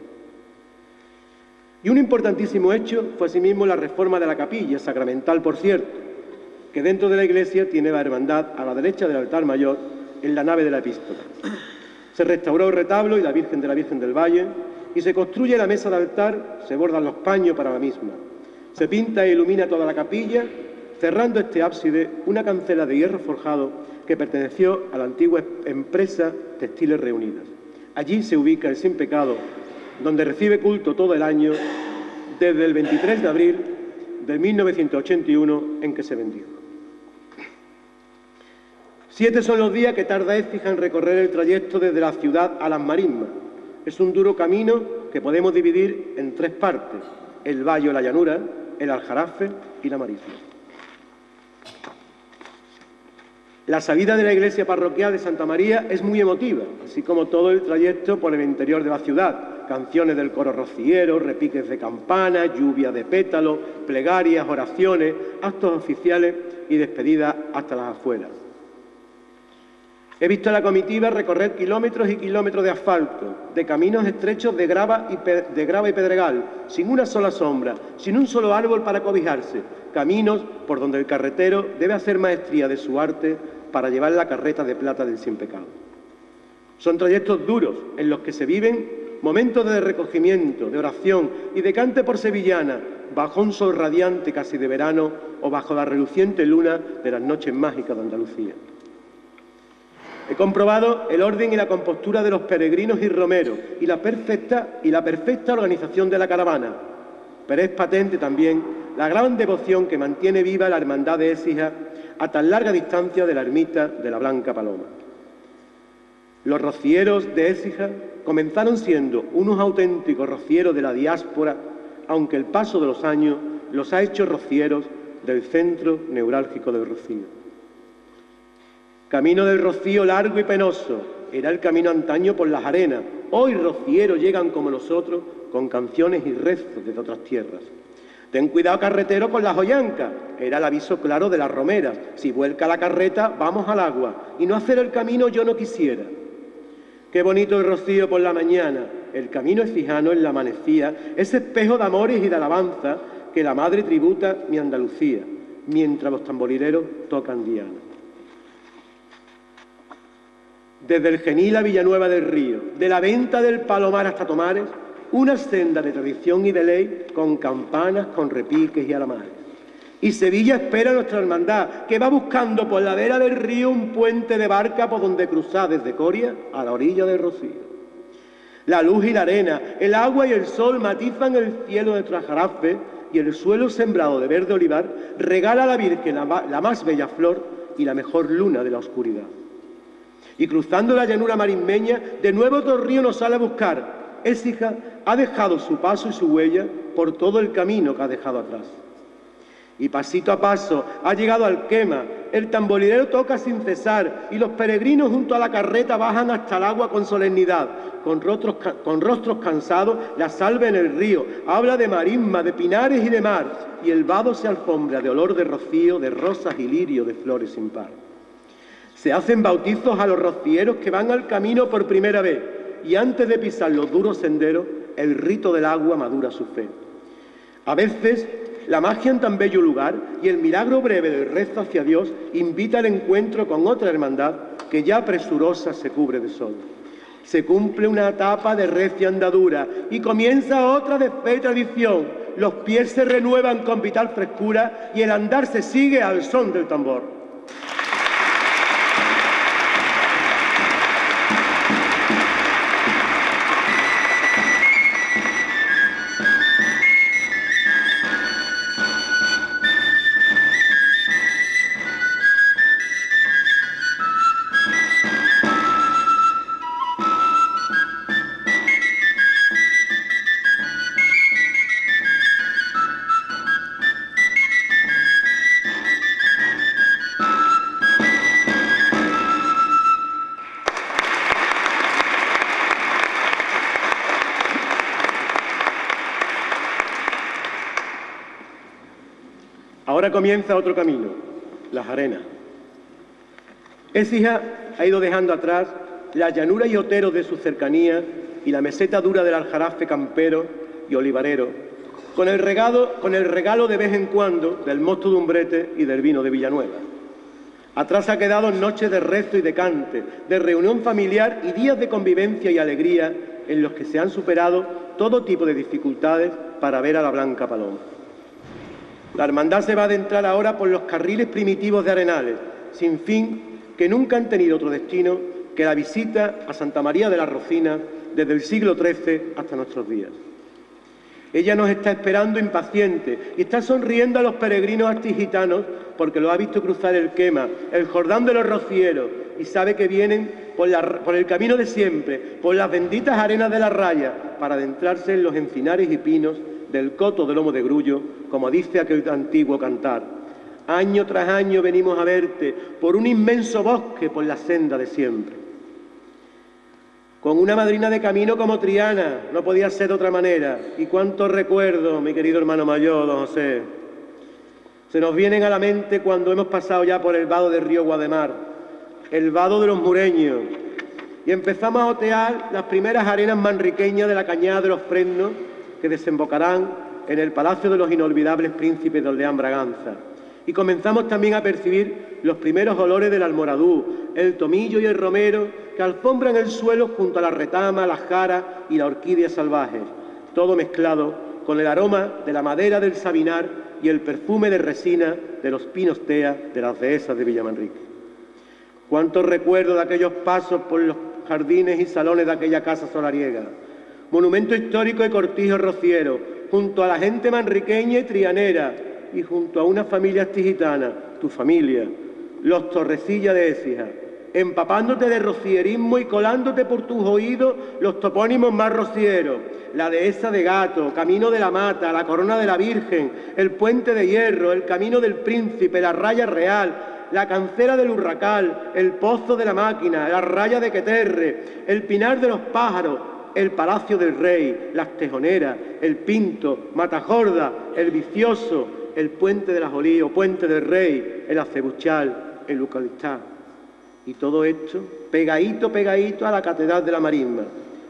[SPEAKER 3] Y un importantísimo hecho fue asimismo la reforma de la capilla, sacramental por cierto, que dentro de la iglesia tiene la hermandad a la derecha del altar mayor en la nave de la epístola. Se restauró el retablo y la Virgen del Valle y se construye la mesa de altar, se bordan los paños para la misma. Se pinta e ilumina toda la capilla, cerrando este ábside una cancela de hierro forjado que perteneció a la antigua empresa Textiles Reunidas. Allí se ubica el Sin Pecado, donde recibe culto todo el año desde el 23 de abril de 1981 en que se bendijo. 7 son los días que tarda Écija en recorrer el trayecto desde la ciudad a las marismas. Es un duro camino que podemos dividir en 3 partes: el valle o la llanura, el aljarafe y la marisma. La salida de la iglesia parroquial de Santa María es muy emotiva, así como todo el trayecto por el interior de la ciudad. Canciones del coro rociero, repiques de campana, lluvia de pétalos, plegarias, oraciones, actos oficiales y despedidas hasta las afueras. He visto a la comitiva recorrer kilómetros y kilómetros de asfalto, de caminos estrechos de grava y pedregal, sin una sola sombra, sin un solo árbol para cobijarse, caminos por donde el carretero debe hacer maestría de su arte para llevar la carreta de plata del Sin Pecado. Son trayectos duros en los que se viven momentos de recogimiento, de oración y de cante por sevillana, bajo un sol radiante casi de verano o bajo la reluciente luna de las noches mágicas de Andalucía. He comprobado el orden y la compostura de los peregrinos y romeros y la perfecta organización de la caravana, pero es patente también la gran devoción que mantiene viva la hermandad de Écija a tan larga distancia de la ermita de la Blanca Paloma. Los rocieros de Écija comenzaron siendo unos auténticos rocieros de la diáspora, aunque el paso de los años los ha hecho rocieros del centro neurálgico del Rocío. Camino del Rocío largo y penoso, era el camino antaño por las arenas. Hoy rocieros llegan como nosotros con canciones y rezos desde otras tierras. Ten cuidado carretero con las joyancas, era el aviso claro de las romeras. Si vuelca la carreta, vamos al agua, y no hacer el camino yo no quisiera. Qué bonito el rocío por la mañana, el camino ecijano en la amanecía, ese espejo de amores y de alabanza que la madre tributa mi Andalucía, mientras los tamborileros tocan diana. Desde el Genil a Villanueva del Río, de la Venta del Palomar hasta Tomares, una senda de tradición y de ley con campanas, con repiques y alamares. Y Sevilla espera a nuestra hermandad, que va buscando por la vera del río un puente de barca por donde cruzar desde Coria a la orilla del Rocío. La luz y la arena, el agua y el sol matizan el cielo de Trajarafe y el suelo sembrado de verde olivar regala a la Virgen la más bella flor y la mejor luna de la oscuridad. Y cruzando la llanura marismeña, de nuevo otro río nos sale a buscar. Écija ha dejado su paso y su huella por todo el camino que ha dejado atrás. Y pasito a paso ha llegado al Quema, el tamborilero toca sin cesar y los peregrinos junto a la carreta bajan hasta el agua con solemnidad. Con rostros cansados, la salve en el río, habla de marisma, de pinares y de mar, y el vado se alfombra de olor de rocío, de rosas y lirio, de flores sin par. Se hacen bautizos a los rocieros que van al camino por primera vez y antes de pisar los duros senderos, el rito del agua madura su fe. A veces, la magia en tan bello lugar y el milagro breve del rezo hacia Dios invita al encuentro con otra hermandad que ya presurosa se cubre de sol. Se cumple una etapa de recia andadura y comienza otra de fe y tradición. Los pies se renuevan con vital frescura y el andar se sigue al son del tambor. Ahora comienza otro camino, las arenas. Écija ha ido dejando atrás la llanura y oteros de su cercanía y la meseta dura del aljarafe campero y olivarero, con el regalo de vez en cuando del mosto de Umbrete y del vino de Villanueva. Atrás ha quedado noches de rezo y de cante, de reunión familiar y días de convivencia y alegría en los que se han superado todo tipo de dificultades para ver a la Blanca Paloma. La hermandad se va a adentrar ahora por los carriles primitivos de Arenales, sin fin, que nunca han tenido otro destino que la visita a Santa María de la Rocina desde el siglo XIII hasta nuestros días. Ella nos está esperando impaciente y está sonriendo a los peregrinos artigitanos porque lo ha visto cruzar el Quema, el Jordán de los Rocieros, y sabe que vienen por el camino de siempre, por las benditas arenas de la Raya, para adentrarse en los encinares y pinos del coto de Lomo de Grullo, como dice aquel antiguo cantar. Año tras año venimos a verte por un inmenso bosque, por la senda de siempre. Con una madrina de camino como Triana, no podía ser de otra manera. Y cuántos recuerdos, mi querido hermano mayor, don José. Se nos vienen a la mente cuando hemos pasado ya por el vado del río Guademar, el vado de los Mureños, y empezamos a otear las primeras arenas manriqueñas de la cañada de los Fresnos que desembocarán en el palacio de los inolvidables príncipes de Orleán Braganza. Y comenzamos también a percibir los primeros olores del almoradú, el tomillo y el romero que alfombran el suelo junto a la retama, la jara y la orquídea salvaje, todo mezclado con el aroma de la madera del sabinar y el perfume de resina de los pinos tea de las dehesas de Villamanrique. Cuántos recuerdos de aquellos pasos por los jardines y salones de aquella casa solariega, monumento histórico de cortijo rociero, junto a la gente manriqueña y trianera, y junto a una familia artigitana, tu familia, los Torrecilla de Écija, empapándote de rocierismo y colándote por tus oídos los topónimos más rocieros, la dehesa de Gato, Camino de la Mata, la Corona de la Virgen, el Puente de Hierro, el Camino del Príncipe, la Raya Real, la Cancela del Urracal, el Pozo de la Máquina, la Raya de Queterre, el Pinar de los Pájaros, el Palacio del Rey, las Tejoneras, el Pinto, Matajorda, el Vicioso, el Puente de las Olivas, Puente del Rey, el Acebuchal, el Eucaliptal. Y todo esto pegadito, pegadito a la Catedral de la Marisma,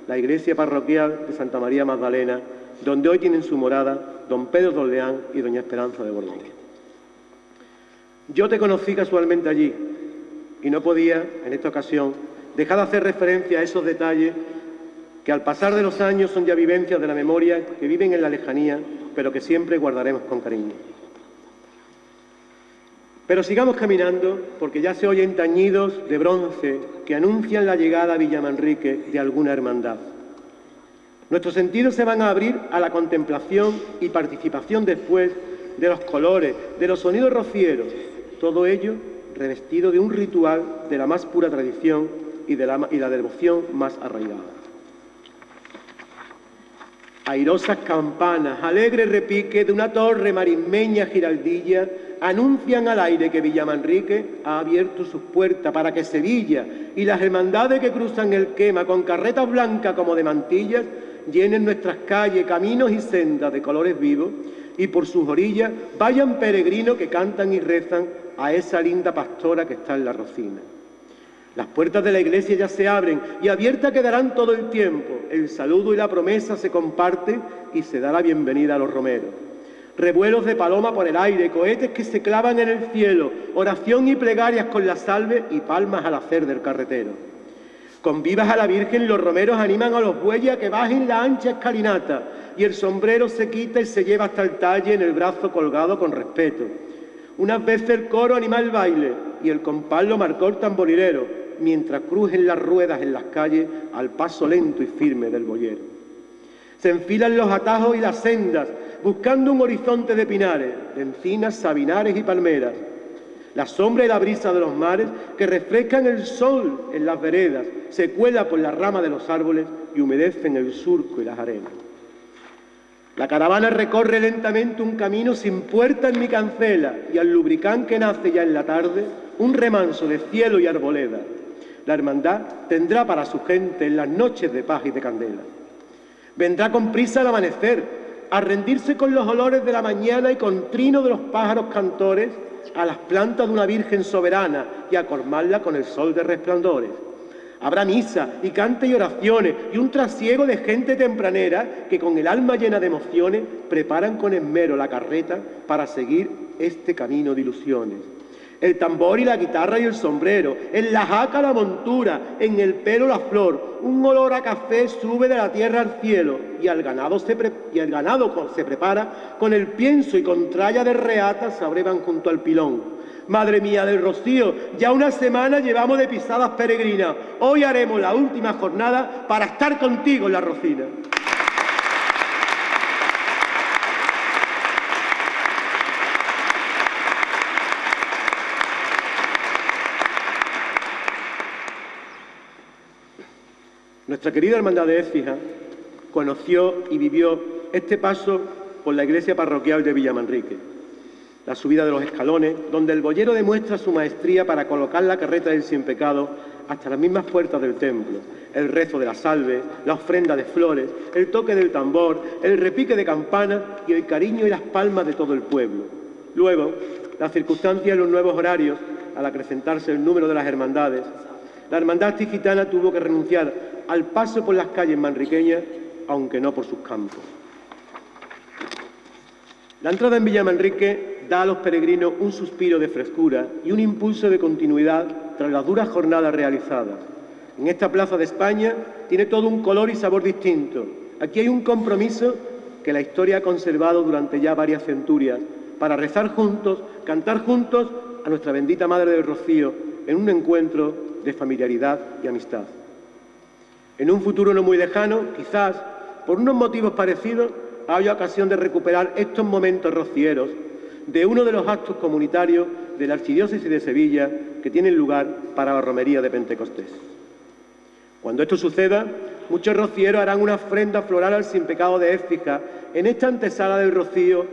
[SPEAKER 3] la iglesia parroquial de Santa María Magdalena, donde hoy tienen su morada don Pedro de Orleán y doña Esperanza de Borbón. Yo te conocí casualmente allí y no podía, en esta ocasión, dejar de hacer referencia a esos detalles que al pasar de los años son ya vivencias de la memoria que viven en la lejanía, pero que siempre guardaremos con cariño. Pero sigamos caminando, porque ya se oyen tañidos de bronce que anuncian la llegada a Villamanrique de alguna hermandad. Nuestros sentidos se van a abrir a la contemplación y participación después de los colores, de los sonidos rocieros, todo ello revestido de un ritual de la más pura tradición y la devoción más arraigada. Airosas campanas, alegre repique de una torre marismeña giraldilla anuncian al aire que Villamanrique ha abierto sus puertas para que Sevilla y las hermandades que cruzan el Quema con carretas blancas como de mantillas llenen nuestras calles, caminos y sendas de colores vivos y por sus orillas vayan peregrinos que cantan y rezan a esa linda pastora que está en la Rocina. Las puertas de la iglesia ya se abren y abiertas quedarán todo el tiempo. El saludo y la promesa se comparten y se da la bienvenida a los romeros. Revuelos de paloma por el aire, cohetes que se clavan en el cielo, oración y plegarias con la salve y palmas al hacer del carretero. Con vivas a la Virgen los romeros animan a los bueyes a que bajen la ancha escalinata y el sombrero se quita y se lleva hasta el talle en el brazo colgado con respeto. Unas veces el coro anima el baile y el compás lo marcó el tamborilero, mientras crujen las ruedas en las calles al paso lento y firme del boyero. Se enfilan los atajos y las sendas, buscando un horizonte de pinares, de encinas, sabinares y palmeras. La sombra y la brisa de los mares que refrescan el sol en las veredas, se cuela por la rama de los árboles y humedecen el surco y las arenas. La caravana recorre lentamente un camino sin puerta en mi cancela y al lubricán que nace ya en la tarde, un remanso de cielo y arboleda. La hermandad tendrá para su gente en las noches de paz y de candela. Vendrá con prisa el amanecer, a rendirse con los olores de la mañana y con trino de los pájaros cantores a las plantas de una Virgen soberana y a colmarla con el sol de resplandores. Habrá misa y cante y oraciones y un trasiego de gente tempranera que con el alma llena de emociones preparan con esmero la carreta para seguir este camino de ilusiones. El tambor y la guitarra y el sombrero, en la jaca la montura, en el pelo la flor, un olor a café sube de la tierra al cielo y el ganado se prepara con el pienso y con tralla de reata se abrevan junto al pilón. Madre mía del Rocío, ya una semana llevamos de pisadas peregrinas, hoy haremos la última jornada para estar contigo en la Rocina. Nuestra querida Hermandad de Écija conoció y vivió este paso por la iglesia parroquial de Villamanrique, la subida de los escalones, donde el boyero demuestra su maestría para colocar la carreta del Sin Pecado hasta las mismas puertas del templo, el rezo de la salve, la ofrenda de flores, el toque del tambor, el repique de campanas y el cariño y las palmas de todo el pueblo. Luego, las circunstancias y los nuevos horarios, al acrecentarse el número de las hermandades, la hermandad tigitana tuvo que renunciar al paso por las calles manriqueñas, aunque no por sus campos. La entrada en Villamanrique da a los peregrinos un suspiro de frescura y un impulso de continuidad tras las duras jornadas realizadas. En esta plaza de España tiene todo un color y sabor distinto. Aquí hay un compromiso que la historia ha conservado durante ya varias centurias para rezar juntos, cantar juntos a nuestra bendita Madre del Rocío en un encuentro de familiaridad y amistad. En un futuro no muy lejano, quizás, por unos motivos parecidos, haya ocasión de recuperar estos momentos rocieros de uno de los actos comunitarios de la Archidiócesis de Sevilla que tienen lugar para la romería de Pentecostés. Cuando esto suceda, muchos rocieros harán una ofrenda floral al Sin Pecado de Écija en esta antesala del Rocío,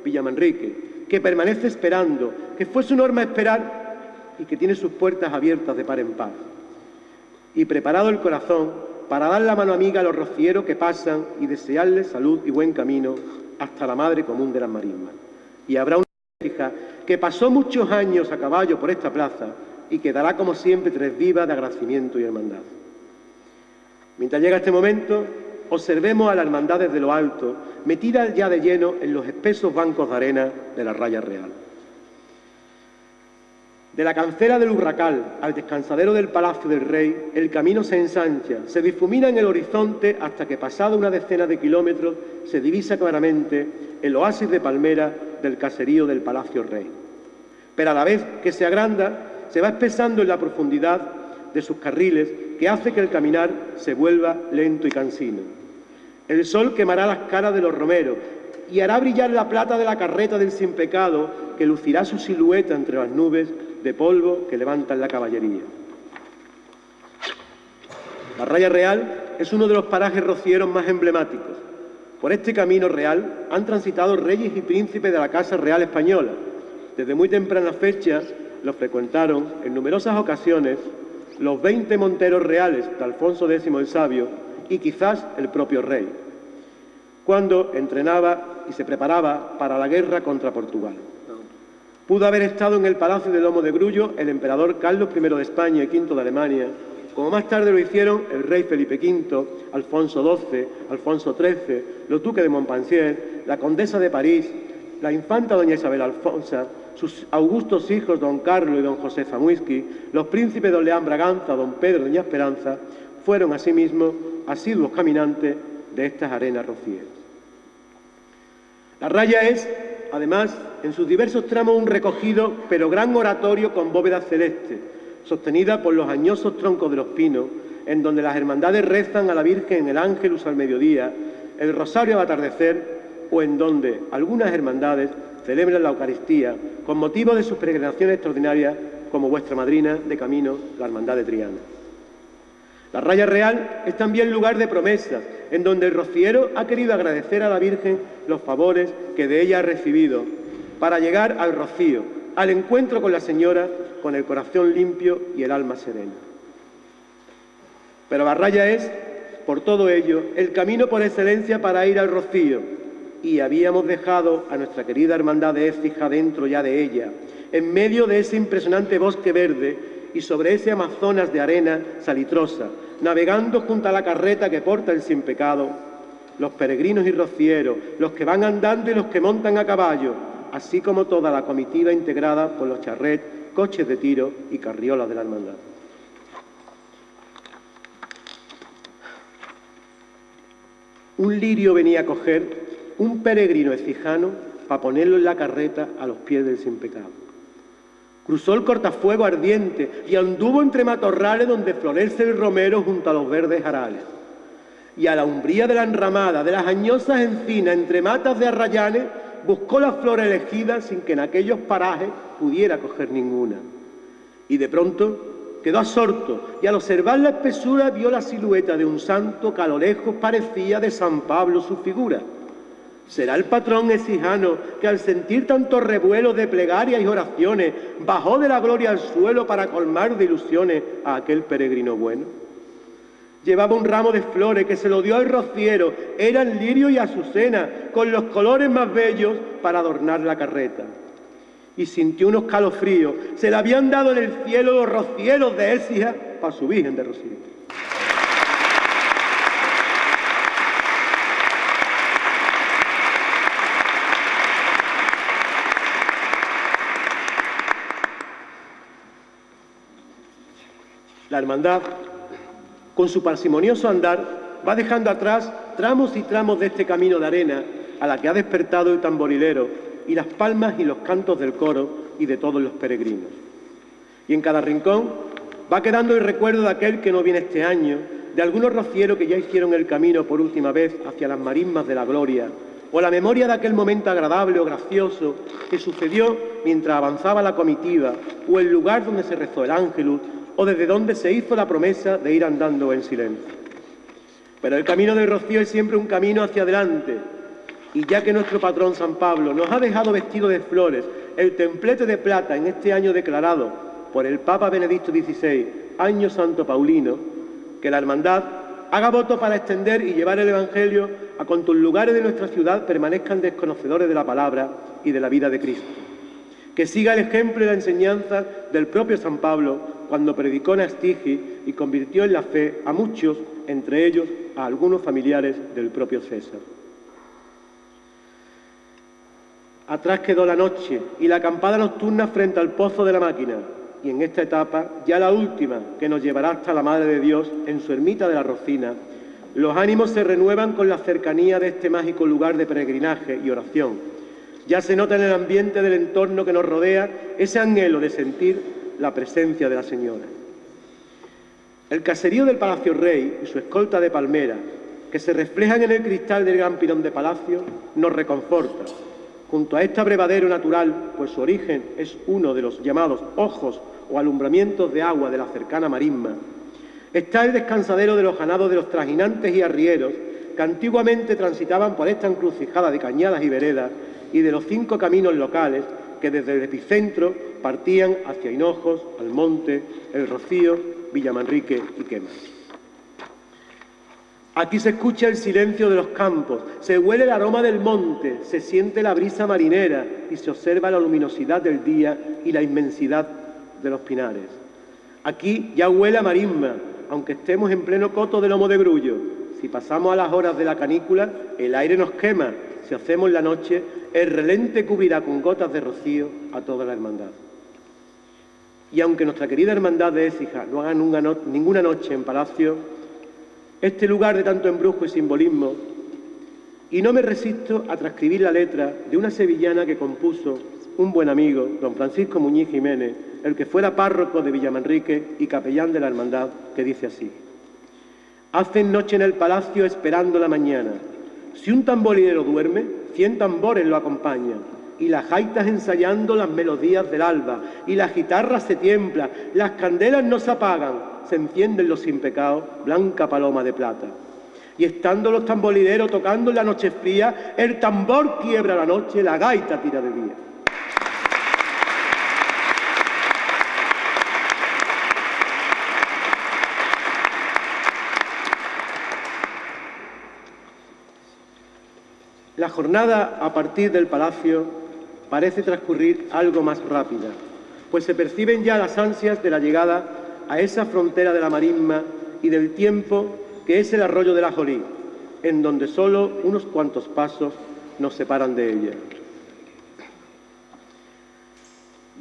[SPEAKER 3] Villamanrique, que permanece esperando, que fue su norma esperar y que tiene sus puertas abiertas de par en par. Y preparado el corazón para dar la mano amiga a los rocieros que pasan y desearles salud y buen camino hasta la madre común de las marismas. Y habrá una hija que pasó muchos años a caballo por esta plaza y quedará como siempre tres vivas de agradecimiento y hermandad. Mientras llega este momento, observemos a la hermandad desde lo alto, metida ya de lleno en los espesos bancos de arena de la Raya Real. De la cancela del Urracal al descansadero del Palacio del Rey, el camino se ensancha, se difumina en el horizonte hasta que, pasada una decena de kilómetros, se divisa claramente el oasis de palmera del caserío del Palacio Rey. Pero a la vez que se agranda, se va espesando en la profundidad de sus carriles, que hace que el caminar se vuelva lento y cansino. El sol quemará las caras de los romeros y hará brillar la plata de la carreta del Sin Pecado, que lucirá su silueta entre las nubes de polvo que levantan la caballería. La Raya Real es uno de los parajes rocieros más emblemáticos. Por este camino real han transitado reyes y príncipes de la Casa Real Española. Desde muy tempranas fechas los frecuentaron en numerosas ocasiones los 20 monteros reales de Alfonso X el Sabio y quizás el propio rey, cuando entrenaba y se preparaba para la guerra contra Portugal. Pudo haber estado en el Palacio de Lomo de Grullo el emperador Carlos I de España y V de Alemania, como más tarde lo hicieron el rey Felipe V, Alfonso XII, Alfonso XIII, los duques de Montpensier, la condesa de París, la infanta doña Isabel Alfonsa, sus augustos hijos don Carlos y don José Zamuisky, los príncipes don León Braganza, don Pedro y doña Esperanza, fueron asimismo asiduos caminantes de estas arenas rocieras. La Raya es, además, en sus diversos tramos un recogido pero gran oratorio con bóveda celeste, sostenida por los añosos troncos de los pinos, en donde las hermandades rezan a la Virgen el Ángelus al mediodía, el Rosario al atardecer, o en donde algunas hermandades celebran la Eucaristía con motivo de sus peregrinaciones extraordinarias, como vuestra madrina de camino, la Hermandad de Triana. La Raya Real es también lugar de promesas, en donde el rociero ha querido agradecer a la Virgen los favores que de ella ha recibido, para llegar al rocío, al encuentro con la Señora, con el corazón limpio y el alma serena. Pero la Raya es, por todo ello, el camino por excelencia para ir al rocío, y habíamos dejado a nuestra querida hermandad de Écija dentro ya de ella, en medio de ese impresionante bosque verde y sobre ese Amazonas de arena salitrosa, navegando junto a la carreta que porta el sin pecado, los peregrinos y rocieros, los que van andando y los que montan a caballo, así como toda la comitiva integrada por los charrets, coches de tiro y carriolas de la hermandad. Un lirio venía a coger un peregrino ecijano para ponerlo en la carreta a los pies del sin pecado. Cruzó el cortafuego ardiente y anduvo entre matorrales donde florece el romero junto a los verdes jarales. Y a la umbría de la enramada, de las añosas encinas, entre matas de arrayanes, buscó la flor elegida sin que en aquellos parajes pudiera coger ninguna. Y de pronto quedó absorto y al observar la espesura vio la silueta de un santo que a lo lejos parecía de San Pablo su figura. Será el patrón ecijano que al sentir tanto revuelo de plegarias y oraciones bajó de la gloria al suelo para colmar de ilusiones a aquel peregrino bueno. Llevaba un ramo de flores que se lo dio al rociero, eran lirio y azucena, con los colores más bellos para adornar la carreta. Y sintió unos calofríos, se le habían dado en el cielo los rocieros de Écija para su Virgen de Rocío. La hermandad, con su parsimonioso andar, va dejando atrás tramos y tramos de este camino de arena a la que ha despertado el tamborilero y las palmas y los cantos del coro y de todos los peregrinos. Y en cada rincón va quedando el recuerdo de aquel que no viene este año, de algunos rocieros que ya hicieron el camino por última vez hacia las marismas de la gloria, o la memoria de aquel momento agradable o gracioso que sucedió mientras avanzaba la comitiva, o el lugar donde se rezó el ángelus, o desde donde se hizo la promesa de ir andando en silencio. Pero el camino del rocío es siempre un camino hacia adelante, y ya que nuestro patrón San Pablo nos ha dejado vestido de flores el templete de plata en este año declarado por el Papa Benedicto XVI, Año Santo Paulino, que la hermandad haga voto para extender y llevar el Evangelio a cuantos lugares de nuestra ciudad permanezcan desconocedores de la palabra y de la vida de Cristo. Que siga el ejemplo y la enseñanza del propio San Pablo cuando predicó en Astigi y convirtió en la fe a muchos, entre ellos a algunos familiares del propio César. Atrás quedó la noche y la acampada nocturna frente al pozo de la máquina, y en esta etapa, ya la última, que nos llevará hasta la Madre de Dios en su ermita de la Rocina, los ánimos se renuevan con la cercanía de este mágico lugar de peregrinaje y oración. Ya se nota en el ambiente del entorno que nos rodea ese anhelo de sentir la presencia de la Señora. El caserío del Palacio Rey y su escolta de palmera, que se reflejan en el cristal del gran pirón de palacio, nos reconforta. Junto a este abrevadero natural, pues su origen es uno de los llamados ojos o alumbramientos de agua de la cercana marisma, está el descansadero de los ganados de los trajinantes y arrieros que antiguamente transitaban por esta encrucijada de cañadas y veredas y de los 5 caminos locales que desde el epicentro partían hacia Hinojos, Almonte, El Rocío, Villamanrique y Quemas. Aquí se escucha el silencio de los campos, se huele el aroma del monte, se siente la brisa marinera y se observa la luminosidad del día y la inmensidad de los pinares. Aquí ya huele a marisma, aunque estemos en pleno coto de lomo de grullo. Si pasamos a las horas de la canícula, el aire nos quema. Si hacemos la noche, el relente cubrirá con gotas de rocío a toda la hermandad. Y aunque nuestra querida hermandad de Écija no haga ninguna noche en palacio, este lugar de tanto embrujo y simbolismo, y no me resisto a transcribir la letra de una sevillana que compuso un buen amigo, don Francisco Muñiz Jiménez, el que fuera párroco de Villamanrique y capellán de la hermandad, que dice así: hacen noche en el palacio esperando la mañana. Si un tamborilero duerme, 100 tambores lo acompañan, y las jaitas ensayando las melodías del alba, y las guitarras se tiemblan, las candelas no se apagan, se encienden los sin pecado, blanca paloma de plata. Y estando los tamborileros tocando en la noche fría, el tambor quiebra la noche, la gaita tira de día. La jornada a partir del palacio parece transcurrir algo más rápida, pues se perciben ya las ansias de la llegada a esa frontera de la marisma y del tiempo que es el arroyo de la Jolí, en donde solo unos cuantos pasos nos separan de ella.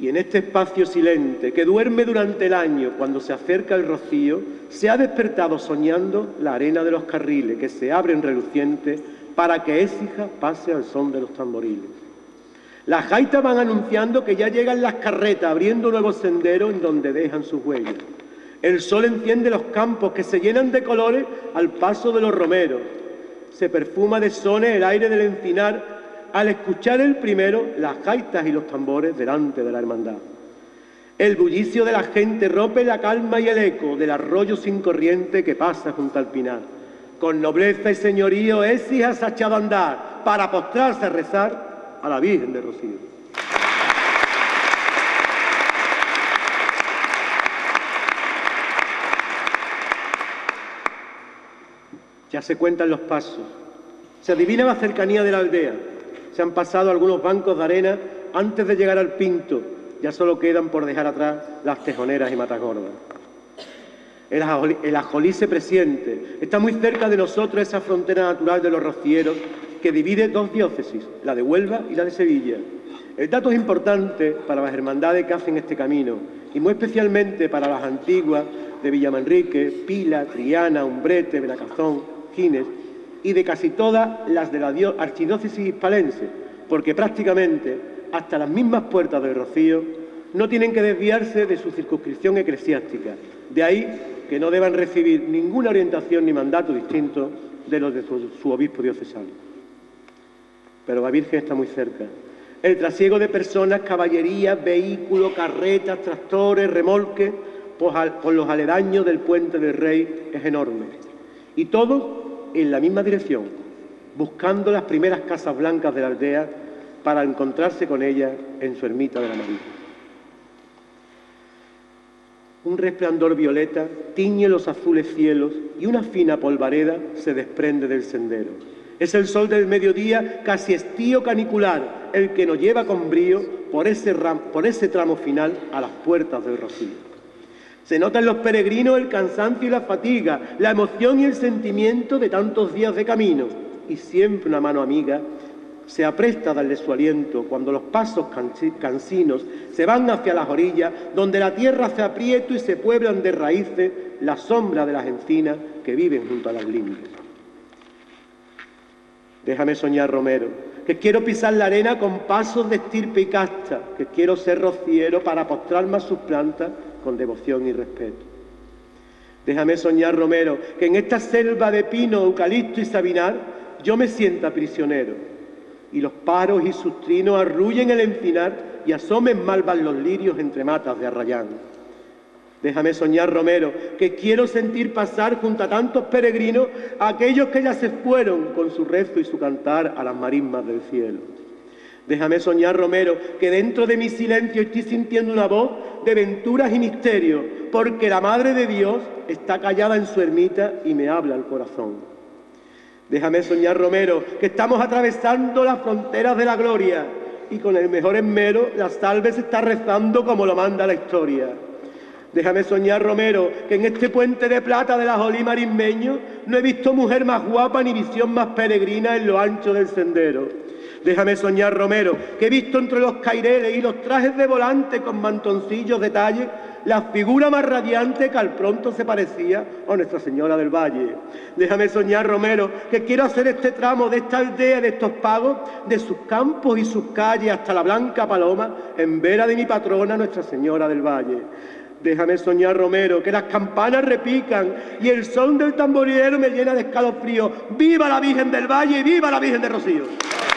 [SPEAKER 3] Y en este espacio silente que duerme durante el año cuando se acerca el rocío, se ha despertado soñando la arena de los carriles que se abren relucientes para que Écija pase al son de los tamboriles. Las gaitas van anunciando que ya llegan las carretas, abriendo nuevos senderos en donde dejan sus huellas. El sol enciende los campos que se llenan de colores al paso de los romeros. Se perfuma de sones el aire del encinar al escuchar el primero las gaitas y los tambores delante de la hermandad. El bullicio de la gente rompe la calma y el eco del arroyo sin corriente que pasa junto al pinar. Con nobleza y señorío Écija se ha echado a andar para postrarse a rezar a la Virgen de Rocío. Ya se cuentan los pasos, se adivina la cercanía de la aldea, se han pasado algunos bancos de arena antes de llegar al Pinto, ya solo quedan por dejar atrás las tejoneras y matagordas. El Ajolí se presiente, está muy cerca de nosotros esa frontera natural de los rocieros que divide dos diócesis, la de Huelva y la de Sevilla. El dato es importante para las hermandades que hacen este camino y muy especialmente para las antiguas de Villamanrique, Pila, Triana, Umbrete, Benacazón, Gines y de casi todas las de la archidiócesis hispalense, porque prácticamente hasta las mismas puertas del Rocío no tienen que desviarse de su circunscripción eclesiástica. De ahí que no deban recibir ninguna orientación ni mandato distinto de los de su obispo diocesano. Pero la Virgen está muy cerca. El trasiego de personas, caballerías, vehículos, carretas, tractores, remolques, por los aledaños del Puente del Rey es enorme. Y todo en la misma dirección, buscando las primeras casas blancas de la aldea para encontrarse con ella en su ermita de la María. Un resplandor violeta tiñe los azules cielos y una fina polvareda se desprende del sendero. Es el sol del mediodía, casi estío canicular, el que nos lleva con brío por ese tramo final a las puertas del Rocío. Se nota en los peregrinos el cansancio y la fatiga, la emoción y el sentimiento de tantos días de camino, y siempre una mano amiga se apresta a darle su aliento cuando los pasos cansinos se van hacia las orillas, donde la tierra hace aprieto y se pueblan de raíces la sombra de las encinas que viven junto a las lindes. Déjame soñar, Romero, que quiero pisar la arena con pasos de estirpe y casta, que quiero ser rociero para postrarme a sus plantas con devoción y respeto. Déjame soñar, Romero, que en esta selva de pino, eucalipto y sabinar yo me sienta prisionero y los paros y sus trinos arrullen el encinar y asomen malvas los lirios entre matas de arrayán. Déjame soñar, Romero, que quiero sentir pasar junto a tantos peregrinos a aquellos que ya se fueron con su rezo y su cantar a las marismas del cielo. Déjame soñar, Romero, que dentro de mi silencio estoy sintiendo una voz de venturas y misterios, porque la Madre de Dios está callada en su ermita y me habla al corazón. Déjame soñar, Romero, que estamos atravesando las fronteras de la gloria y con el mejor esmero la salve se está rezando como lo manda la historia. Déjame soñar, Romero, que en este puente de plata de la Jolí marismeño no he visto mujer más guapa ni visión más peregrina en lo ancho del sendero. Déjame soñar, Romero, que he visto entre los caireles y los trajes de volante con mantoncillos de talle la figura más radiante que al pronto se parecía a Nuestra Señora del Valle. Déjame soñar, Romero, que quiero hacer este tramo de esta aldea, de estos pagos, de sus campos y sus calles hasta la Blanca Paloma, en vera de mi patrona Nuestra Señora del Valle. Déjame soñar, Romero, que las campanas repican y el son del tamborilero me llena de escalofrío. ¡Viva la Virgen del Valle y viva la Virgen de Rocío!